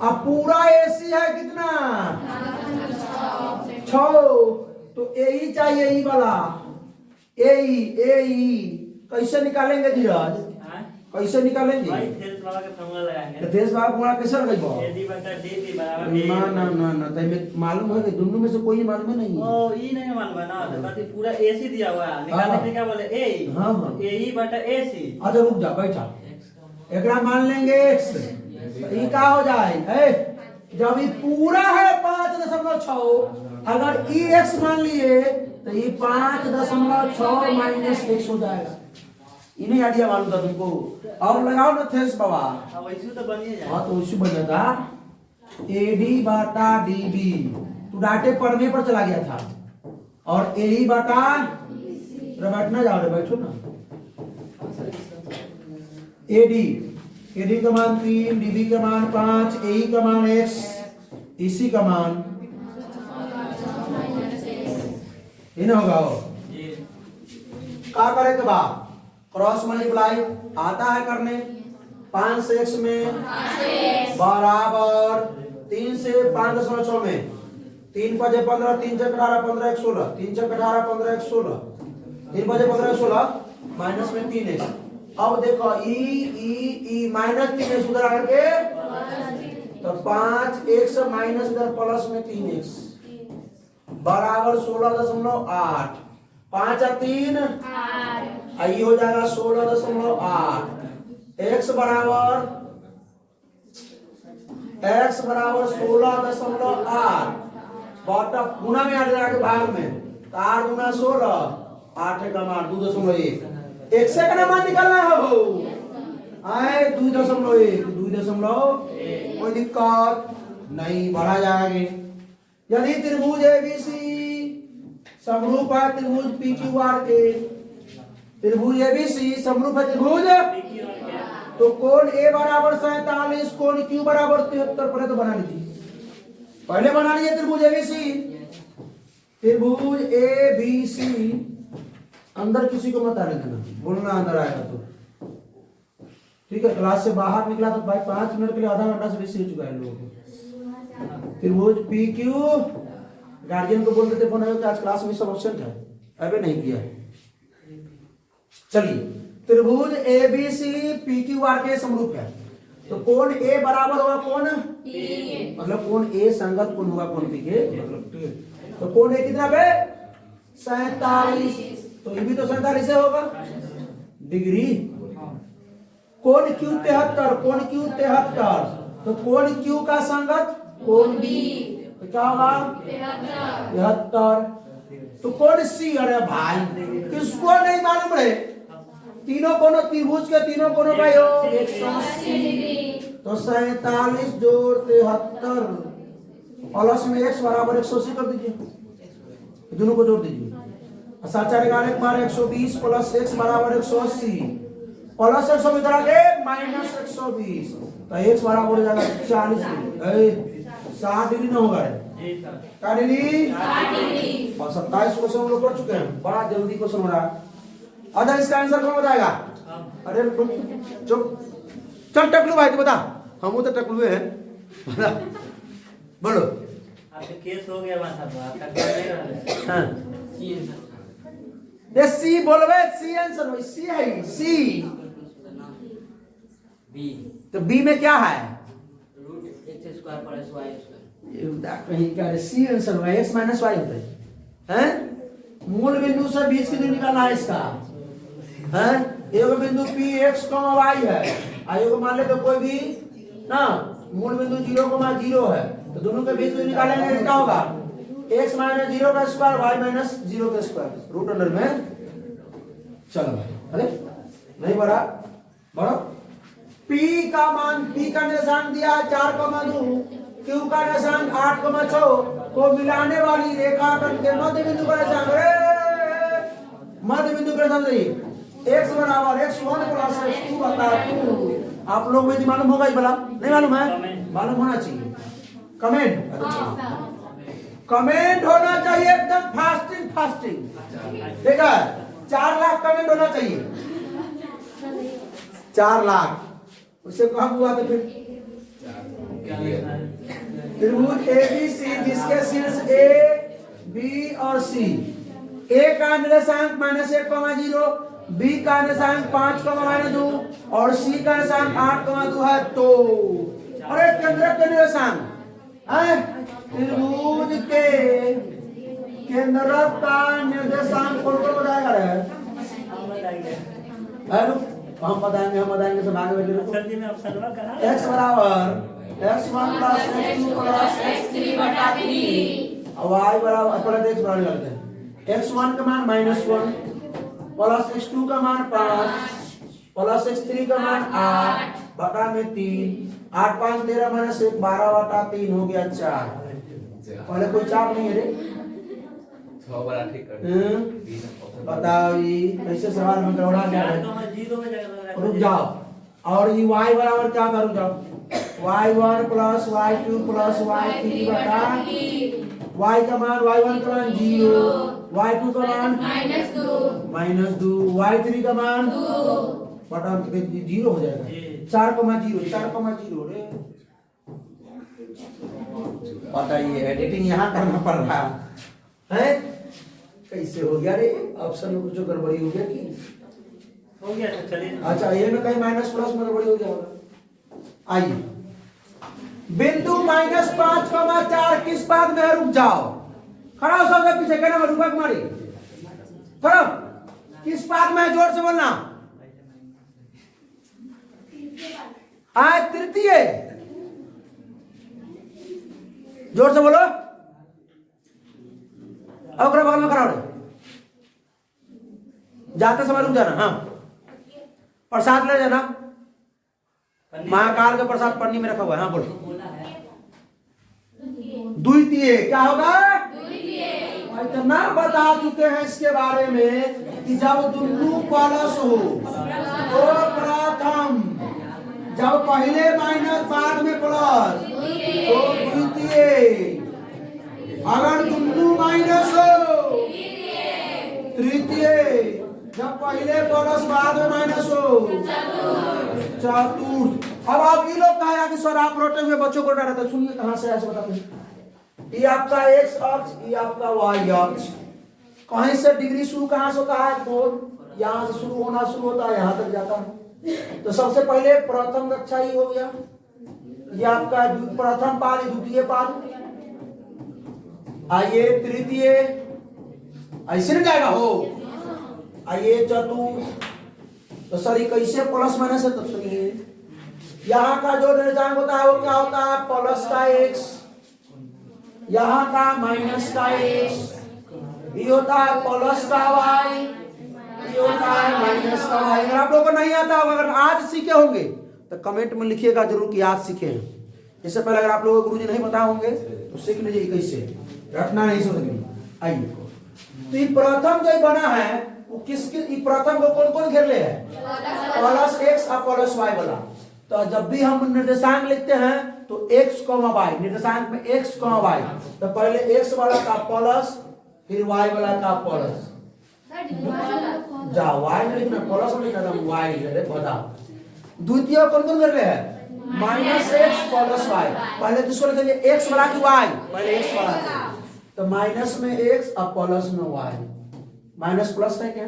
Speaker 1: अब पूरा AC है कितना 6, तो AE चाहिए, ई वाला AE कैसे निकालेंगे धीरज, कैसे निकालेंगे
Speaker 2: भाई थेल्स बाबा के फॉर्मूला लगाएंगे।
Speaker 1: देश भाग पूरा कैसे लगाइबो,
Speaker 2: AD बटा DB बराबर
Speaker 1: ना तय मालूम है कि दोनों में से कोई मालूम नहीं है।
Speaker 2: ओ ई नहीं मालूम है ना, तो बाकी पूरा AC दिया हुआ है, निकालने के लिए क्या बोले AE।
Speaker 1: हाँ।
Speaker 2: AE बटा AC।
Speaker 1: अच्छा रुक जा, बैठा एकरा मान लेंगे x, ये क्या हो जाए जब ये पूरा है 5.6 अगर ई x मान लिए तो ये 5.6 माइनस x हो जाएगा। इन्हें आइडिया मालूम था तुमको, और लगाओ ना थेल्स बाबा।
Speaker 2: अब वैसे तो बन ही जाए।
Speaker 1: हाँ तो इसी बन जाता AD बटा DB, तू डाटे पढ़ने पर चला गया था, और AE बटा बैठना जाओ रे, बैठो ना। AD का मान 3, DB का मान 5, AE का मान x, EC का मान इन होगा। क्या करे के बाद क्रॉस मल्टीप्लाई आता है करने, 5 से x में बराबर 3 से 5.6 में 3 × 5 = 15, 3 × 18 15 × 16, 3 × 18 15 × 16, 3 × 15 × 16 माइनस में 3x। अब देखो ई माइनस 3x उधर आकर के तो 5x माइनस इधर प्लस में 3x बराबर 16.8, 5 और 3 आई हो जाएगा 16.8। x बराबर 16.8 बटा गुना में 8 के भाग में, तो 8 गुना 16, 8 का मान 2.1, एक से का मान निकालना हो आए 2.1, कोई दिक्कत नहीं, बढ़ा जाएंगे। यदि त्रिभुज ABC समरूप है त्रिभुज PQR के, त्रिभुज ABC समरूप है त्रिभुज, तो कोण A बराबर 47, कोण Q बराबर 73, पहले तो बना लीजिए, पहले बना लीजिए त्रिभुज ABC। अंदर किसी को मत आने देना, बोलना अंदर आएगा तो ठीक है। क्लास से बाहर निकला तो भाई 5 मिनट के लिए आधा घंटा से बेसी हो चुका है लोगों को। त्रिभुज PQ गार्जियन को बोल देते फोन आया कि आज क्लास में सब ऑप्शन है, अबे नहीं किया। चलिए त्रिभुज ABC PQR के समरूप है, तो कोण A बराबर होगा कोण मतलब कोण A संगत कोण होगा कोण P के, तो कोण A कितना बे 47, तो ये भी तो 47 से होगा डिग्री। कोण Q 73, कोण Q 73, तो कोण Q का संगत कोण B, तो क्या होगा 73। तो कोण C, अरे भाई किसको नहीं मालूम रे, तीनों कोनों त्रिभुज के तीनों कोनों का योग 180, तो 47 जोड़ 73 प्लस में x बराबर 180 कर दीजिए, दोनों को जोड़ दीजिए। 7 × 120 प्लस x बराबर 180 प्लस 100 इधर आके माइनस 120, तो x बराबर हो जाएगा 40, 60 डिग्री न होगा क्या डिग्री 27 क्वेश्चन हम लोग कर चुके हैं, बड़ा जल्दी क्वेश्चन हो रहा है। अगर इसका आंसर कौन बताएगा, अरे चुप चल टकलू भाई, तू बता, हम तो टकलू हैं बोलो।
Speaker 2: आपके केस हो गया वहां था, आपका केस नहीं रहा।
Speaker 1: हाँ दे सी बोलबे सी आंसर हो सी है सी
Speaker 2: बी
Speaker 1: तो बी में क्या है
Speaker 2: root x square plus y square
Speaker 1: ये कहीं का सी आंसर होगा x माइनस वाई होता है हैं मूल बिंदु से बीच की दूरी निकालना है इसका हैं एक बिंदु p x y है आइए को मान ले तो कोई भी ना मूल बिंदु 0,0 है तो दोनों के बीच में निकालेंगे क्या होगा x माइनस 0 का स्क्वायर y माइनस 0 का स्क्वायर रूट अंडर में चलो भाई अरे नहीं बढ़ा बढ़ो p का मान p का निर्देशांक दिया है 4,2 q का निर्देशांक 8,6 को मिलाने वाली रेखाखंड के मध्य बिंदु का निर्देशांक मध्य बिंदु का निर्देशांक x बराबर x1 प्लस x2 बटा 2 आप लोग को मालूम होगा ये वाला नहीं मालूम है मालूम होना चाहिए कमेंट कमेंट होना चाहिए एकदम फास्टिंग ठीक है 4 लाख कमेंट होना चाहिए 4 लाख उससे कम हुआ तो फिर त्रिभुज ABC जिसके शीर्ष A B और C A का निर्देशांक -1,0 B का निर्देशांक 5,-2 और C का निर्देशांक 8,2 है तो अरे केंद्र के निर्देशांक त्रिभुज के केंद्र का निर्देशांक कौन कौन बताएगा रे हम बताएंगे सब आगे बैठे x बराबर x1 plus x2 plus x3 बटा 3 और y बराबर पहले x बराबर करते हैं x1 का मान -1 प्लस x2 का मान 5 प्लस x3 का मान 8 बटा में 3 8 5 13 माइनस 1 12 बटा 3 हो गया 4 पहले कोई चाप नहीं है रे
Speaker 3: 6 बड़ा ठीक कर
Speaker 1: बताओ ये कैसे सवाल में गड़बड़ा गया है रुक जाओ और ये y बराबर क्या था रुक जाओ y1 plus y2 plus y3 बटा y का मान y1 का मान 0 y2 का मान -2 y3 का मान 2 बटा 0 हो जाएगा 4,0 रे बताइए एडिटिंग यहाँ करना पड़ रहा है कैसे हो गया रे ऑप्शन में कुछ गड़बड़ी हो गया कि
Speaker 2: हो गया तो चलिए
Speaker 1: अच्छा ये में कहीं माइनस प्लस में गड़बड़ी हो गया होगा आइए बिंदु -5,4 किस बात में है रुक जाओ खड़ा हो सबसे पीछे कहना रुका कुमारी खड़ा किस बात में है जोर से बोलना आज तृतीय जोर से बोलो अब बगल में खड़ा हो जाते समय रुक जाना हाँ प्रसाद ले जाना महाकाल का प्रसाद पन्नी में रखा हुआ है हाँ बोलो द्वितीय क्या होगा इतना बता चुके हैं इसके बारे में कि जब दुनू प्लस हो तो प्रथम जब पहले माइनस बाद में प्लस तो द्वितीय अगर दुनू माइनस हो तृतीय जब पहले प्लस बाद में माइनस हो चतुर्थ अब आप ये लोग कहा कि सर आप रोटे हुए बच्चों को डरा था सुनिए कहां से ऐसे बताते हैं ये आपका x अक्ष ये आपका y अक्ष कहीं से डिग्री शुरू कहां से होता है कोण यहां से शुरू होना शुरू होता है यहां तक जाता है तो सबसे पहले प्रथम कक्षा ही हो गया ये आपका प्रथम पाद द्वितीय पाद आइए तृतीय ऐसे नहीं जाएगा हो आइए चतुर्थ तो सर ये कैसे प्लस माइनस है तब सुनिए यहाँ का जो निर्देशांक होता है वो क्या होता है प्लस का x यहाँ का माइनस का x ये होता है प्लस का y ये होता है माइनस का y अगर आप लोगों को नहीं आता होगा अगर आज सीखे होंगे तो कमेंट में लिखिएगा जरूर कि आज सीखे हैं इससे पहले अगर आप लोगों को गुरुजी नहीं पता होंगे तो सीख लीजिए कैसे रटना नहीं समझ आइए तो ये प्रथम जो बना है वो किसके प्रथम को कौन कौन घेर ले है प्लस x और प्लस y वाला तो जब भी हम निर्देशांक लिखते हैं तो x, y निर्देशांक में x, y तो पहले x वाला का प्लस फिर y वाला का प्लस जा y में लिखना प्लस में लिखना y ले बताओ द्वितीय कौन कौन घेर ले है -x प्लस y पहले किसको लिखेंगे x वाला की y पहले x वाला तो माइनस में x और प्लस में y माइनस प्लस है क्या?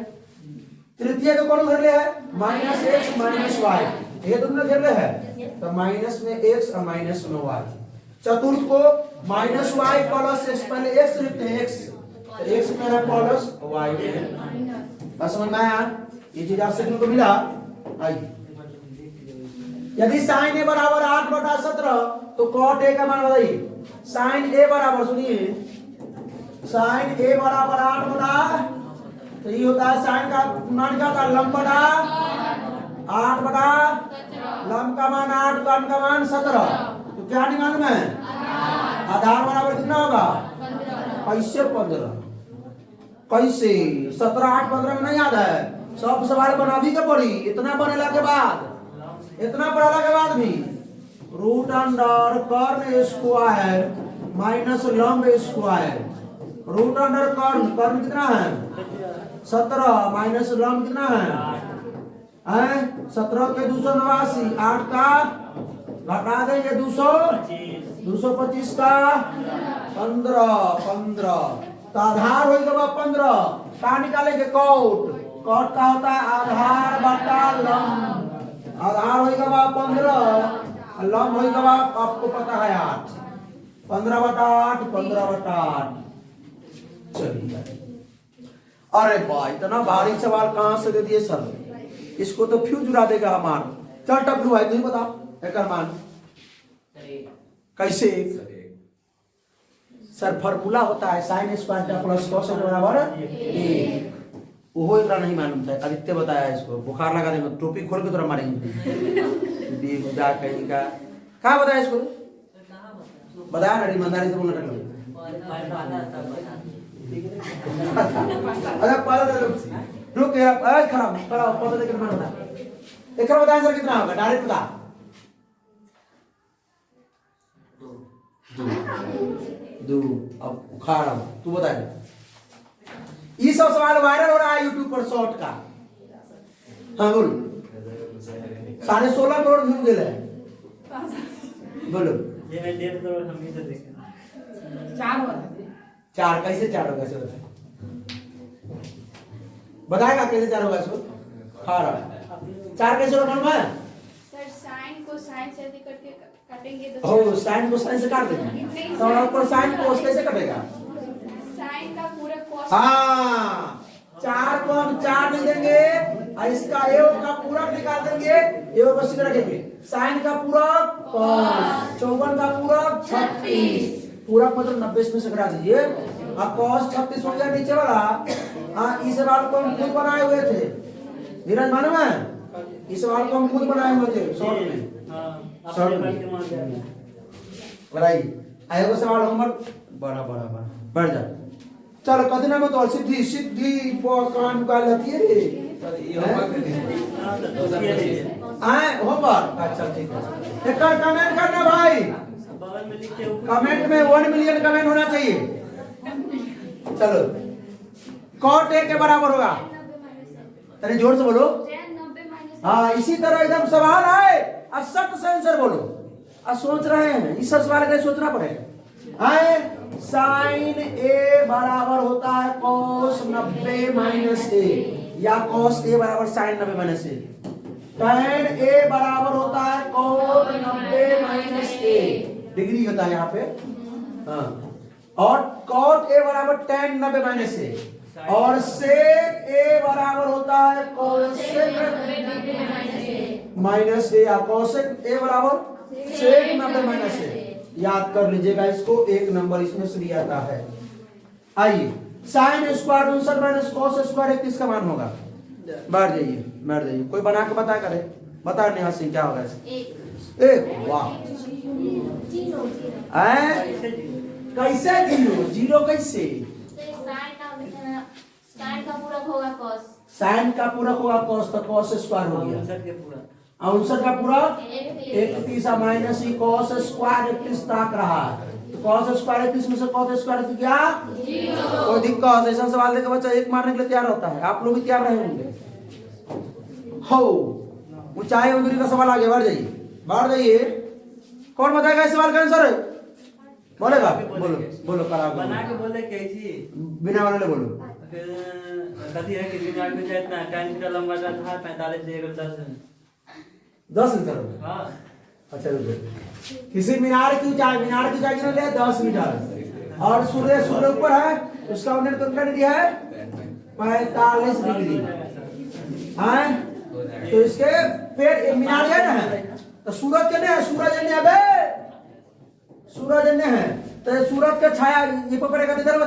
Speaker 1: तृतीय को कौन घर ले है? माइनस एक्स माइनस वाई, ये दोनों घर ले है तो माइनस में एक्स और माइनस में वाई। चतुर्थ को माइनस वाई प्लस एक्स, पहले एक्स लिखते हैं, एक्स तो एक्स में है प्लस वाई में है। बस समझ में आया? ये चीज आप सीखने को मिला। आइए, यदि साइन ए बराबर 8/17 तो कॉट ए का मान बताइए। साइन ए बराबर, सुनिए, साइन ए बराबर 8 तो ये होता है साइन का मान क्या था? लंब बटा 8 लंब का मान 8, कर्ण का मान 17, तो क्या नहीं मालूम है? आधार बराबर कितना होगा? कैसे 15? कैसे 17 8 15 में नहीं याद है? सब सवाल बना भी के पड़ी। इतना बनेला के बाद, इतना पढ़ाला के बाद भी रूट अंडर कर्ण स्क्वायर माइनस लंब स्क्वायर, रूट अंडर कर्ण, कर्ण कितना है? 17 माइनस लंब कितना है? 17 के 289, 8 का घटा देंगे 225 का 15 तो आधार होगा 15 का निकालेंगे कॉट, कॉट का होता है आधार बटा लंब, आधार होगा 15, लंब होगा आपको पता है 8, 15/8 15/8। चलिए, अरे भाई इतना भारी सवाल कहां से दे दिए सर? इसको तो फ्यूज उड़ा देगा हमार। चल टपलू भाई तुम बताओ एक मान कैसे? सर फॉर्मूला होता है साइन स्क्वायर का प्लस कॉस बराबर ए। वो इतना नहीं मालूम था, आदित्य बताया इसको। बुखार लगा देंगे, टोपी खोल के तोरा मारेंगे जा कहीं का। क्या बताया इसको? बताया ना, ईमानदारी से बोलना। अरे पहले रुक यार, अरे खड़ा खड़ा पता दे कितना होता है। एक बताया सर कितना होगा? डायरेक्ट बता। 2 अब उखाड़ तू बता दे। ये सब सवाल वायरल हो रहा है यूट्यूब पर शॉर्ट का। हाँ बोल। 16.5 करोड़ व्यू गेले बोलो।
Speaker 2: ये मैं 1.5 करोड़ हम ही तो देखे
Speaker 1: 4 कैसे 4 होगा सर? बताएगा कैसे 4 होगा सर? हाँ 4 कैसे होगा मालूम है?
Speaker 4: सर साइन को साइन से यदि करके काटेंगे तो
Speaker 1: ओ साइन को साइन से काट देंगे तो ऊपर साइन को कैसे कटेगा?
Speaker 4: साइन का पूरा कॉस।
Speaker 1: हाँ 4 को हम 4 नहीं देंगे और इसका ए का पूरक निकाल देंगे, ए को सीधा रखेंगे। साइन का पूरक cos, 54 का पूरक 36, पूरक मतलब 90 में से घटा दीजिए। अब cos 36 हो गया नीचे वाला। हाँ इस सवाल को हम खुद बनाए हुए थे, धीरज मालूम है? इस सवाल को हम खुद बनाए हुए थे शॉर्ट में। बताइए आएगा सवाल होमवर्क बड़ा बड़ा बड़ा बढ़ जा। चलो कतना में तो सिद्धि सिद्धि कान निकाल लेती है रे। आए होमवर्क अच्छा ठीक है। एक कमेंट करना भाई,
Speaker 2: बगल में लिख के
Speaker 1: कमेंट में 1 मिलियन कमेंट होना चाहिए। चलो कॉट ए के बराबर होगा, तेरे जोर से बोलो। हाँ इसी तरह एकदम सवाल आए और सट से आंसर बोलो। अब सोच रहे हैं इस सवाल का सोचना पड़ेगा। आए साइन ए बराबर होता है cos 90 - a या cos a बराबर साइन 90 - a। tan a बराबर होता है cot 90 - a, डिग्री होता है यहाँ पे। हाँ और cot a बराबर tan 90 - a और sec a बराबर होता है cosec माइनस a या cosec a बराबर sec 90 - a। याद कर लीजिएगा इसको, एक नंबर इसमें से दिया जाता है। आइए sine square 59 minus cos square 31 का मान होगा। बैठ जाइए कोई बना के बता करे, बता नेहा सिंह क्या होगा इसे? एक वाह कैसे जीरो कैसे?
Speaker 4: साइन का पूरक होगा cos,
Speaker 1: साइन का पूरक होगा cos तो cos स्क्वायर हो गया।
Speaker 2: 59 के पूरा
Speaker 1: 59 का पूरक 31 माइनस ही cos स्क्वायर 31 तक रहा। तो cos स्क्वायर 31 में से cos स्क्वायर तो क्या? कोई दिक्कत ऐसा सवाल देकर बच्चा एक मारने के लिए तैयार होता है। आप लोग भी तैयार रहे होंगे। हो ऊंचाई और दूरी का सवाल आगे बढ़ जाइए। कौन बताएगा इस सवाल का आंसर? बोलेगा बोलो बोलो करा
Speaker 2: बना के बोले कैसी
Speaker 1: बिना वाले बोलो।
Speaker 2: फिर कथी है कि मीनार में इतना 10 मीटर लंबा था 45 से
Speaker 1: 10 मीटर होगा।
Speaker 2: हाँ
Speaker 1: अच्छा रुको, किसी मीनार की ऊंचाई कितना है 10 मीटर और सूर्य ऊपर है, उसका उन्नयन कितना डिग्री है 45 डिग्री है। तो इसके पेड़ मीनार है ना, तो सूरज कितने है, सूरज अन्य है, तो सूरज का छाया ये पर पड़ेगा, इधर वो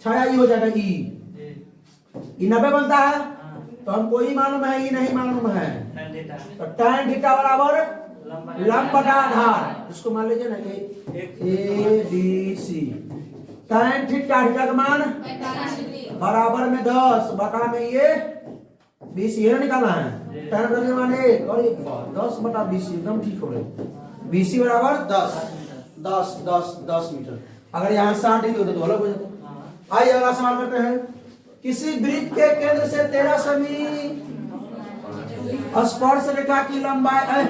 Speaker 1: छाया ये हो जाएगा ई 90 बनता है। तो हमको ई मालूम है, ई नहीं मालूम है, तो tan थीटा बराबर लंब बटा आधार, इसको मान लीजिए ना A B C. tan theta का मान बराबर में 10 बटा में ये 20 ये निकालना है। tan का मान 1 और 10 बटा 20 एकदम ठीक हो गया। BC बराबर 10 मीटर। अगर यहाँ 60 डिग्री होता तो अलग हो जाता। आइए अगला सवाल करते हैं। किसी वृत्त के केंद्र से 13 सेमी स्पर्श रेखा की लंबाई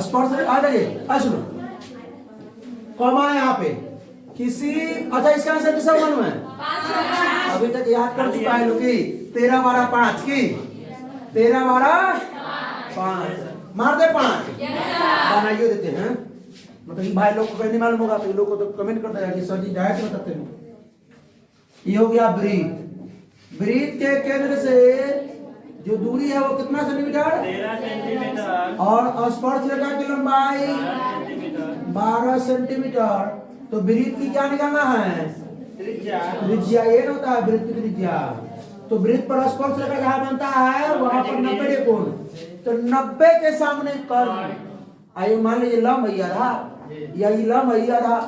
Speaker 1: स्पर्श रेखा सुनो कॉमा यहाँ पे किसी, अच्छा इसका आंसर किसका मालूम है, अभी तक याद कर चुका है लोग 13 12 5 की 13 12 5 मार दे 5 बनाइए देते हैं। मतलब भाई लोग को नहीं मालूम होगा तो लोग को तो कमेंट करते हैं कि सर जी डायरेक्ट बताते हैं। ये हो गया वृत्त के केंद्र से जो दूरी है वो कितना सेंटीमीटर
Speaker 2: 13 सेंटीमीटर
Speaker 1: और स्पर्श रेखा की लंबाई 12 सेंटीमीटर। तो वृत्त की क्या निकालना है, त्रिज्या। ये होता है वृत्त की त्रिज्या। तो वृत्त पर स्पर्श रेखा जहां बनता है वहां पर 90 डिग्री कोण, तो 90 के सामने कर्ण, आइए मान लीजिए लंब ये आधा या ये लंब ये आधा,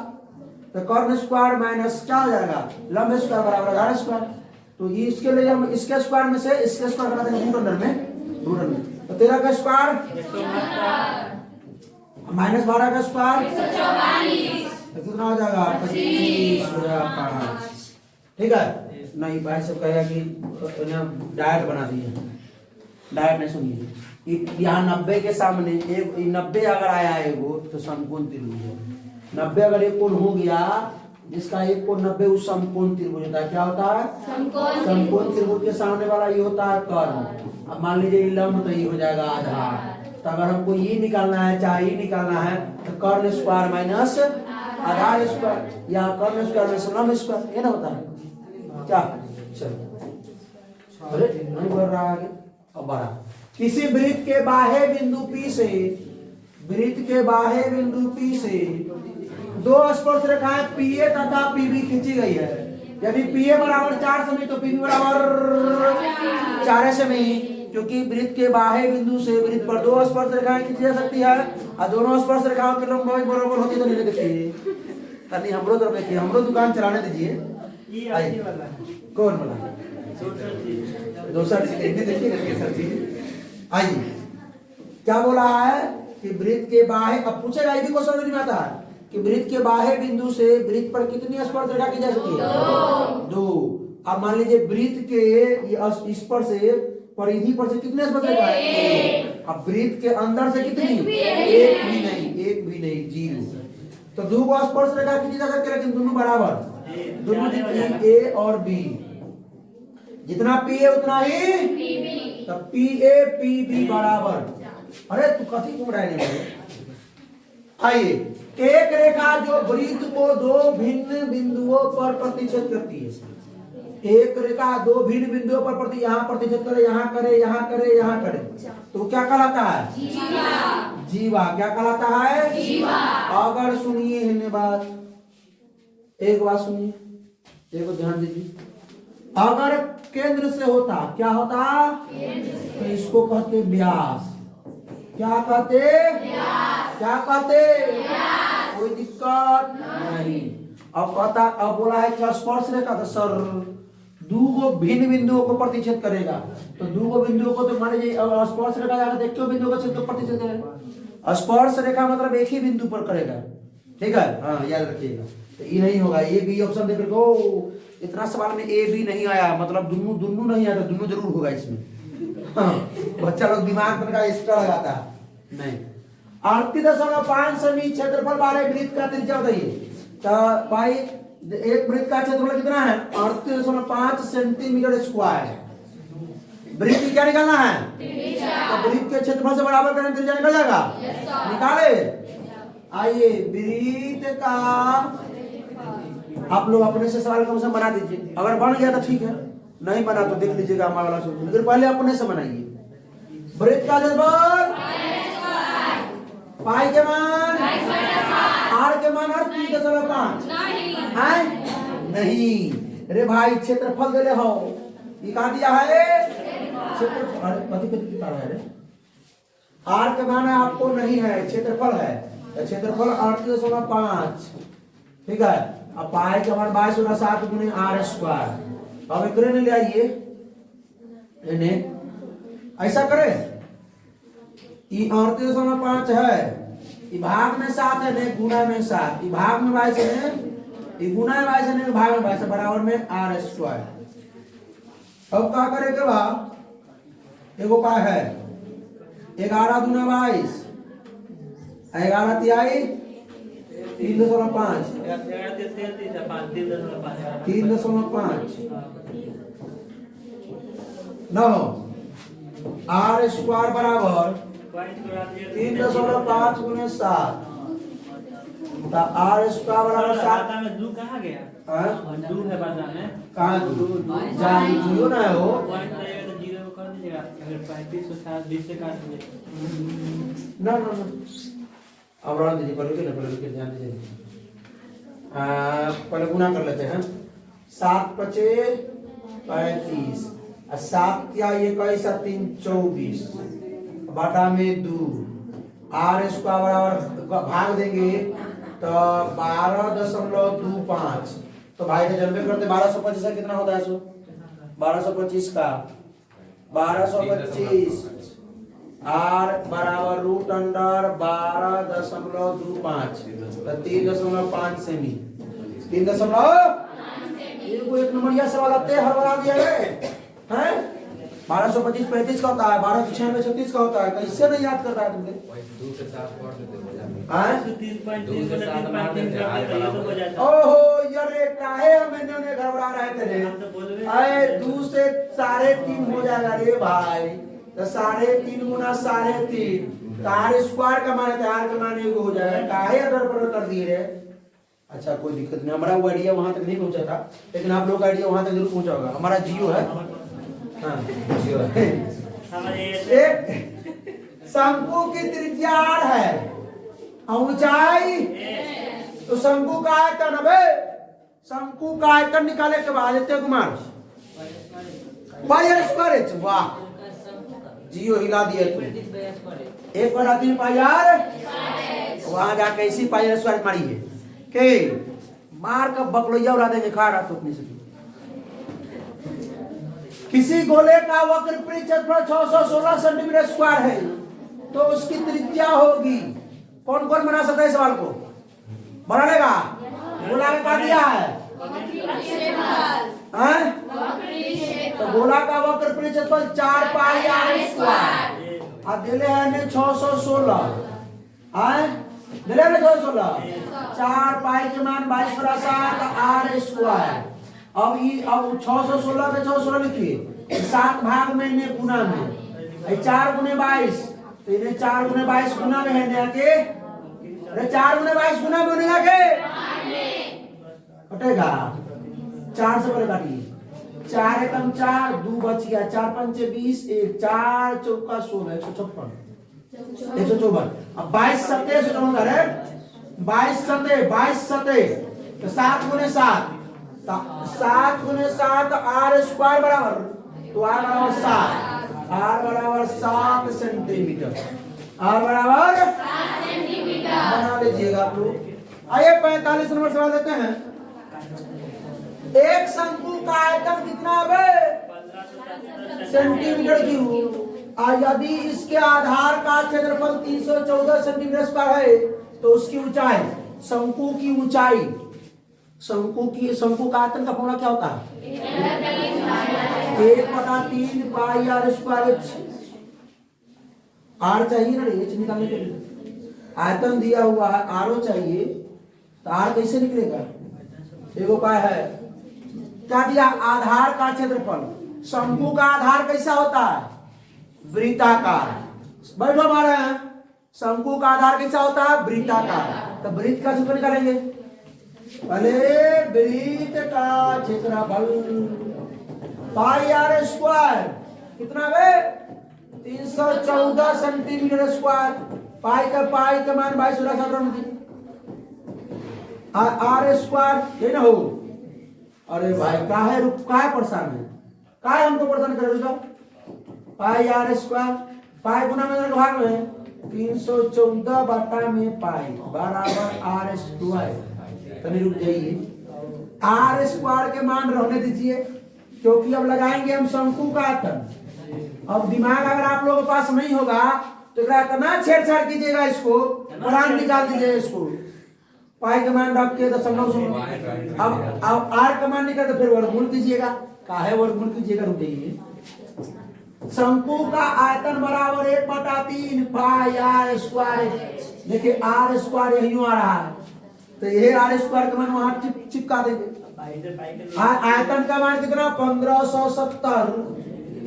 Speaker 1: तो कर्ण स्क्वायर माइनस क्या हो जाएगा, लंब स्क्वायर बराबर आधार स्क्वायर। तो ये इसके लिए हम इसके स्क्वायर में से इसके स्क्वायर बना देंगे रूट अंडर में। तो 13 का स्क्वायर माइनस 12 का स्क्वायर तो कितना हो जाएगा 25 हो जाएगा। ठीक है, नहीं भाई सब कहेगा कि डायट बना दिए, डायट नहीं सुनिए। यहाँ 90 के सामने एक 90 अगर आया है वो तो समकोण त्रिभुज है। 90 अगर एक कोण हो गया जिसका एक कोण 90 उस समकोण त्रिभुज होता है। क्या होता है, समकोण त्रिभुज के सामने वाला ये होता है कर्ण। अब मान लीजिए लंब तो ये हो जाएगा आधार। तो अगर हमको ये निकालना है चाहे ये निकालना है तो कर्ण स्क्वायर माइनस आधार स्क्वायर या कर्ण स्क्वायर माइनस लंब स्क्वायर, ये ना होता है क्या। चलो अरे नहीं बढ़ रहा आगे, अब बढ़ा। किसी वृत्त के बाह्य बिंदु P से दो स्पर्श रेखाएं PA तथा PB खींची गई है। यदि PA बराबर 4 सेमी तो PB बराबर 4 सेमी, क्योंकि वृत्त के बाह्य बिंदु से वृत्त पर दो स्पर्श रेखाएं खींची जा सकती है और दोनों स्पर्श रेखाओं की लंबाई बराबर होती है। तो नहीं देखिए तनी हमरो तरफ देखिए, हमरो दुकान चलाने दीजिए। कौन वाला दूसरा देखिए सर जी। आइए क्या बोला है कि वृत्त के बाह्य, अब पूछेगा ये भी क्वेश्चन में आता है कि वृत्त के बाह्य बिंदु से वृत्त पर कितनी स्पर्श रेखा की जा सकती है, 2। अब मान लीजिए वृत्त के स्पर्श से परिधि पर से कितने स्पर्श रेखा है, अब वृत्त के अंदर से कितनी, एक भी नहीं 0। तो दो स्पर्श रेखा की जा सकती है लेकिन दोनों बराबर, दोनों जितनी A और B, जितना P है उतना ही तब PA PB बराबर। अरे तू कथी घूम रहा है। आइए, एक रेखा जो वृत्त को दो भिन्न बिंदुओं पर प्रतिच्छेद करती है। एक रेखा दो भिन्न बिंदुओं पर यहाँ प्रतिच्छेद करे, यहाँ करे, यहाँ करे, यहाँ करे, तो क्या कहलाता है, जीवा। क्या कहलाता है, जीवा। अगर सुनिए हिन्ने बात, एक बात सुनिए, देखो ध्यान दीजिए। अगर केंद्र से होता, क्या होता, तो इसको कहते व्यास। क्या कहते, क्या कहते, कोई दिक्कत नहीं। अब कहता, अब बोला है क्या स्पर्श रेखा, तो सर दो भिन्न बिंदुओं को प्रतिच्छेद करेगा। तो दो बिंदुओं को तो मान लीजिए स्पर्श रेखा जाकर देखते हो बिंदुओं का छेद प्रतिच्छेद करेगा। स्पर्श रेखा मतलब एक ही बिंदु पर करेगा। ठीक है, हाँ याद रखिएगा। तो ये नहीं होगा, ए बी ऑप्शन देख रहे हो। इतना सवाल में ए बी नहीं आया मतलब दोनों नहीं आया, तो दोनों जरूर होगा इसमें। हाँ, बच्चा लोग दिमाग पर का एक्स्ट्रा लगाता है नहीं। 38.5 सेमी क्षेत्रफल वाले वृत्त का त्रिज्या बताइए। तो भाई एक वृत्त का क्षेत्रफल कितना है? 38.5 सेंटीमीटर स्क्वायर। वृत्त की क्या निकालना है? तो वृत्त के क्षेत्रफल से बराबर करें त्रिज्या निकल जाएगा। निकाले। आइए वृत्त का आप लोग अपने से सवाल कम से बना दीजिए, अगर बन गया तो ठीक है, नहीं बना तो देख लीजिएगा हमारा वाला सोल्यूशन, लेकिन पहले अपने से बनाइए। वृत्त का क्षेत्रफल पाई के मान आर के मान 3.5 है नहीं। अरे भाई क्षेत्रफल दे ले हो, ये कहा दिया है क्षेत्रफल। अरे कथी कथी कितना है रे? आर के मान आपको नहीं है, क्षेत्रफल है। तो क्षेत्रफल 38.5 ठीक है। अब पाई के मान 22.7 गुने आर स्क्वायर। अब एक ले आइए, इन्हें ऐसा करें, ये 38.5 है, ये भाग में 7 है, ने गुना में 7, ये भाग में 22 है, ये गुना में 22 है, ने भाग में 22 बराबर में आर स्क्वायर। अब क्या करेंगे बा? एगो का है 11 दूना 22, 11 तिहाई 3.5 9 आर स्क्वायर बराबर 3.5 गुने 7, तो आर स्क्वायर बराबर 7
Speaker 2: में दू कहाँ गया?
Speaker 1: हाँ?
Speaker 2: दू है बाजा में
Speaker 1: कहाँ दू? जान दू ना है वो।
Speaker 2: पॉइंट रहेगा तो जीरो में कर दीजिएगा, अगर 35 और 7 20 से काट दीजिए।
Speaker 1: ना ना ना अब रहने दीजिए, पहले के ध्यान दीजिए। पहले गुना कर लेते हैं। 7 पचे 35 और 7 क्या ये 3 24 बटा में 2 आर स्क्वायर बराबर भाग देंगे तो 12.25। तो भाई ने जन्मे करते 1225 का कितना होता है? सो 1225 का 1225 आर बराबर रूट अंडर 12.25 तो 3.5 सेमी 1 नंबरिया सवाल आते हैं, हर बार आ दिया है 1225 35 का होता है, 1296 36 का होता है, कैसे नहीं याद करता है तुमने?
Speaker 3: 2 से 7 पढ़ लेते हो जाए।
Speaker 1: ओहो यारे काहे मैंने उन्हें घबरा रहे थे रे। आए 2 से 3.5 हो जाएगा रे भाई, तो 3.5 गुना 3.5 आर स्क्वायर का मान है, आर का मान 1 हो जाएगा। काहे अदर पर कर दिए रे? अच्छा कोई दिक्कत नहीं, हमारा वो आइडिया वहां तक नहीं पहुंचा था, लेकिन आप लोग का आइडिया वहां तक जरूर पहुंचा होगा। हमारा जियो है, हाँ जियो है। एक शंकु की त्रिज्या r है, ऊंचाई तो शंकु का आयतन। अबे शंकु का आयतन निकाले के बाद आदित्य कुमार पाई आर स्क्वायर। वाह जियो हिला दिया तू। 1/3 पाई आर, वहां जाके इसी पाई आर स्क्वायर मारी है के मार का बकलोइया उड़ा देंगे। खा रहा तो अपनी से किसी गोले का वक्र क्षेत्रफल 616 सेंटीमीटर स्क्वायर है, तो उसकी त्रिज्या होगी। कौन कौन बना सकता है सवाल को? बना लेगा? गोला का दिया है तो गोला का वक्र क्षेत्रफल 4 पाई आर स्क्वायर और दिले है 616 दिले 616 4 पाई के मान 22/7 आर स्क्वायर। अब 616 में 616 लिखिए, 7 भाग में ने गुना में 4 गुने 22, तो इन्हें 4 गुने 22 गुना में है के, अरे 4 गुने 22 गुना में बनेगा के कटेगा। 4 से पहले काटिए, 4 एकम 4 2 बच गया, 4 पंचे 20 1 4 चौका 16 156 154। अब 22 सत्ते से कौन करे? 22 सत्ते तो 7 गुने 7 7 गुने 7 आर स्क्वायर बराबर, तो आर बराबर 7, आर बराबर 7 सेंटीमीटर, आर बराबर 7 सेंटीमीटर बना लीजिएगा आप लोग। आइए 45 नंबर सवाल लेते हैं। एक शंकु का आयतन कितना है? Centimetre cube. और यदि इसके आधार का क्षेत्रफल 314 सेंटीमीटर स्क्वायर है, तो उसकी ऊंचाई, शंकु की ऊंचाई, शंकु का आयतन का फॉर्मूला क्या होता है? 1/3 पाई आर स्क्वायर। आर चाहिए ना एच निकालने के लिए, आयतन दिया हुआ है, आर चाहिए, तो आर कैसे निकलेगा? एक उपाय है, क्या दिया? आधार का क्षेत्रफल। शंकु का आधार कैसा होता है? वृत्ताकार। बैठो हमारे हैं, शंकु का आधार कैसा होता है? वृत्ताकार। तो वृत्त का सूत्र निकालेंगे। पहले वृत्त का क्षेत्रफल पाई आर स्क्वायर कितना है? 314 सेंटीमीटर स्क्वायर। पाई का मान भाई 16 आर स्क्वायर ये ना हो। अरे भाई का है परेशान है, का है हमको परेशान कर रहे हो? पाई आर स्क्वायर, पाई गुना में भाग में 314 बटा में पाई बराबर आर स्क्वायर। तनी रुक जाइए, आर स्क्वायर के मान रहने दीजिए, क्योंकि अब लगाएंगे हम शंकु का आयतन। अब दिमाग अगर आप लोगों के पास नहीं होगा तो इतना छेड़छाड़ कीजिएगा, इसको मान निकाल दीजिए। इसको पाई का मान रख के दशमलव से अब आर का मान निकाल तो फिर वर्गमूल कीजिएगा। काहे वर्गमूल कीजिएगा? रुक जाइए। शंकु का आयतन बराबर 1/3 पाई आर स्क्वायर। देखिए आर स्क्वायर यही आ रहा है, तो ये आर स्क्वायर का मान वहां चिपका देंगे। आयतन का मान कितना? 1570।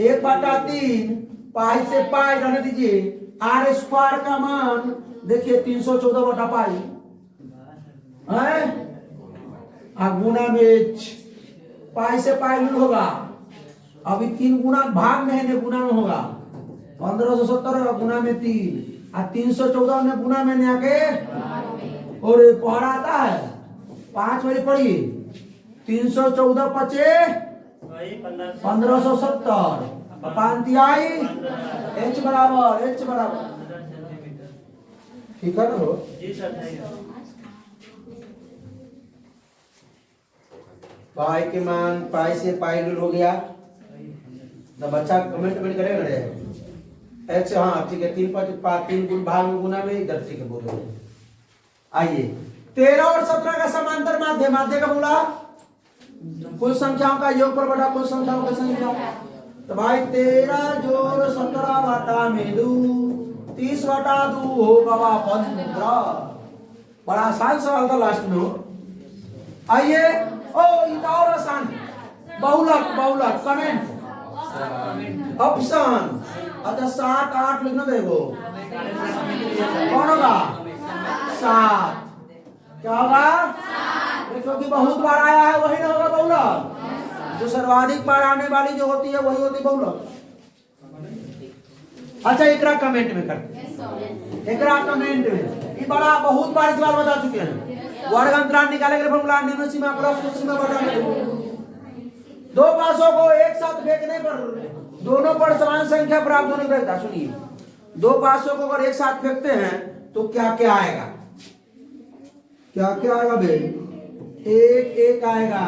Speaker 1: 1/3 पाई से पाई रहने दीजिए। आर स्क्वायर का मान देखिए 314 बटा पाई है, गुना में पाई से पाई लूट होगा। अभी 3 गुना भाग में है, गुना में होगा। 1570 गुना में 3 और 314 ने गुना में आके और पहर आता है 5 बजे पढ़िए। 314 पचे 1570 पांतियाई एच बराबर ठीक है ना हो?
Speaker 2: जी सर।
Speaker 1: पाई के मान पाई से पाई लूट हो गया। तो बच्चा कमेंट करेगा एच, हाँ ठीक है। 3 गुण भाग में गुना में इधर ठीक है बोलो। आइए 13 और 17 का समांतर माध्य, माध्य का बोला कुल संख्याओं का योग पर बटा कुल संख्याओं का संख्या। तो भाई 13 जोड़ 17 बटा में 2 30 बटा 2 होगा 15। बड़ा आसान सवाल था लास्ट में हो। आइए ओ इतना और आसान, बहुलक कमेंट ऑप्शन। अच्छा 7 8 लिखना देखो कौन होगा? 7 क्या होगा? क्योंकि बहुत बार आया है वही ना होगा बहुलक। जो सर्वाधिक बार आने वाली जो होती है वही होती बहुलक। अच्छा एकरा कमेंट में करते, एकरा कमेंट में ये बड़ा बहुत बार इस बार बता चुके हैं। वर्ग अंतराल निकालेंगे फॉर्मूला निम्न सीमा प्लस सीमा बटा 2 पासों को एक साथ फेंकने पर दोनों पर समान संख्या प्राप्त होने पर। सुनिए 2 पासों को अगर एक साथ फेंकते हैं तो क्या क्या आएगा? क्या क्या आएगा भाई? 1 1 आएगा,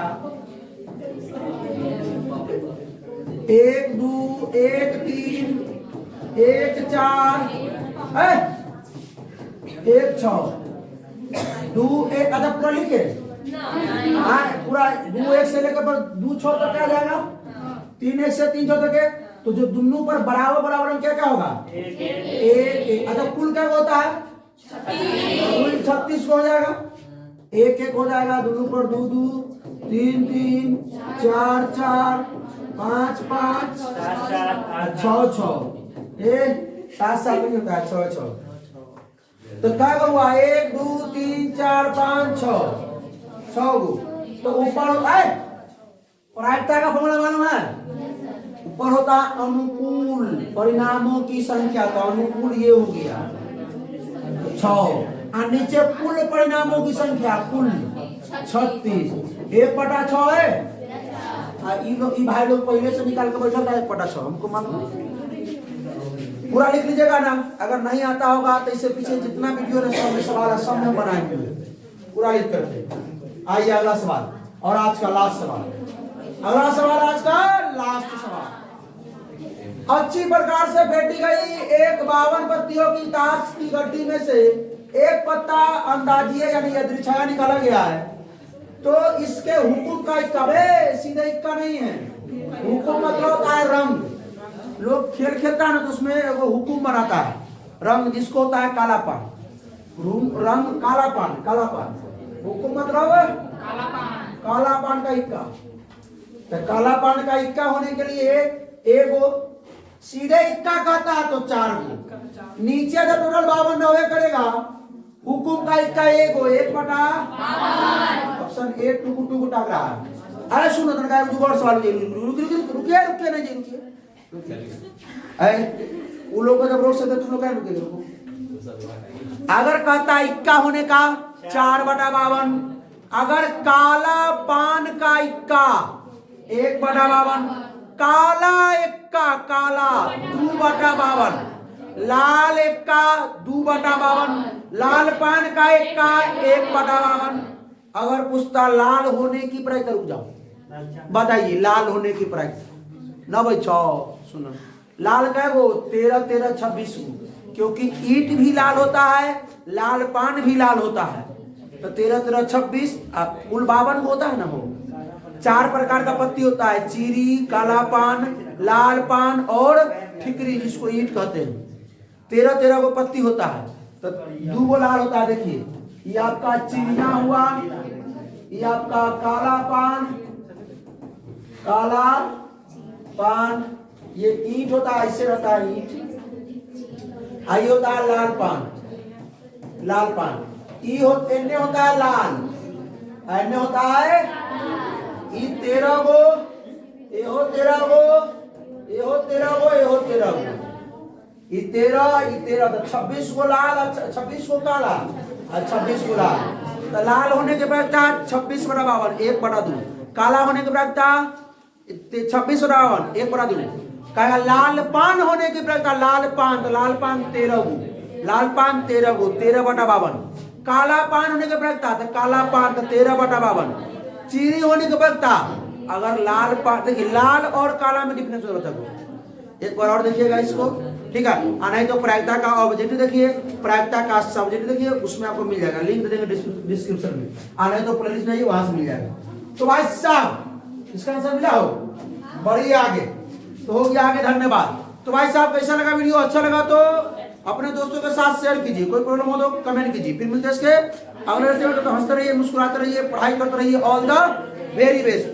Speaker 1: 1 2 1 3 1 4 1 6 2 1। अच्छा पूरा लिखे पूरा 2 1 से लेकर 2 6 तक क्या जाएगा? 3 1 से 3 6 तक है। तो जो दोनों पर बराबर क्या क्या होगा? 1 1। अच्छा कुल क्या होता है? कुल 36 हो जाएगा। 1 1 हो जाएगा, दोनों पर 2 2 3 3 4 4 5 5 6 6 7 7 नहीं होता है 6 6। तो क्या हुआ? 1 2 3 4 5 6 गो। तो ऊपर होता है प्रायिकता का फॉर्मूला मालूम है? ऊपर होता अनुकूल परिणामों की संख्या, तो अनुकूल ये हो गया 6 और नीचे कुल परिणामों की संख्या कुल 36। 1/6 है। भाई लोग पहले से निकाल के बैठा था 1/6 हमको मालूम। पूरा लिख लीजिएगा ना, अगर नहीं आता होगा तो इससे पीछे जितना वीडियो सवाल है सब में बनाएंगे पूरा लिख करके। आइए अगला सवाल और आज का लास्ट सवाल। अगला सवाल आज का लास्ट सवाल। अच्छी प्रकार से फेंटी गई एक 52 पत्तियों की ताश की गड्डी में से एक पत्ता अंदाजिए यानी यादृच्छिक निकाला गया है, तो इसके हुकुम का इक्का सीधे इक्का नहीं है। हुकुम मतलब होता है रंग। लोग खेल खेलता है ना तो उसमें वो हुकुम बनाता है रंग, जिसको होता है कालापन। रंग कालापन, कालापन। हुकुम मतलब काला पान का इक्का। तो काला पान का इक्का होने के लिए एगो सीधे इक्का कहता है तो 4 गो, नीचे जब टोटल 52 नवे करेगा, हुकुम का इक्का एगो 1/52। ऑप्शन ए टू टाक रहा है। अरे सुनो तो का दो बार सवाल रुकिए नहीं रुकिए। वो लोग को जब रोक सकते तुम लोग क्या रुके? अगर कहता इक्का होने का 4/52, अगर काला पान का इक्का 1/52, काला इक्का काला 2/52, लाल इक्का 2/52, लाल पान का इक्का 1/52। अगर पूछता लाल होने की प्रायिकता, रुक जाओ बताइए लाल होने की प्रायिकता ना भाई सुनो, लाल क्या गो 13 13 26 गो, क्योंकि ईट भी लाल होता है, लाल पान भी लाल होता है। तो 13 13 26 कुल 52 होता है ना। हो 4 प्रकार का पत्ती होता है, चीरी, काला पान, लाल पान और ठिकरी, जिसको ईट कहते हैं। 13 13 को पत्ती होता है, तो 2 गो लाल होता है। देखिए ये आपका चिड़िया हुआ, ये आपका काला पान, ये ईंट होता है, ऐसे रहता है ईंट। आई होता है लाल पान, इन्ने होता है लाल, इन्ने होता है ई 13 गो, एहो 13 गो, एहो 13 गो, एहो 13 गो, ई 13 तो 26 गो लाल, 26 गो काला और 26 गो लाल। तो लाल होने के बाद 26/52 1/2, काला होने के बाद 26/52 1/2। कहा लाल पान होने की प्रकार लाल पान 13 गो, लाल पान 13 गो 13/52। काला पान होने के प्रकार तो काला पान 13/52। चीरी होने के प्रकार अगर लाल पान, देखिए लाल और काला में डिफरेंस होता है। एक बार और देखिएगा इसको, ठीक है। नहीं तो प्रायिकता का ऑब्जेक्टिव देखिए, प्रायिकता का सब्जेक्ट देखिए, उसमें आपको मिल जाएगा, लिंक दे देंगे डिस्क्रिप्शन में। नहीं तो प्लेलिस्ट में वहां से मिल जाएगा। तो भाई साहब इसका आंसर मिला हो, बढ़िया आगे तो हो गया आगे। धन्यवाद। तो भाई साहब कैसा लगा वीडियो? अच्छा लगा तो अपने दोस्तों के साथ शेयर कीजिए, कोई प्रॉब्लम हो तो कमेंट कीजिए। फिर मिलते हैं इसके अगले वीडियो में। तो हंसते रहिए, मुस्कुराते रहिए, पढ़ाई करते रहिए। All the very best.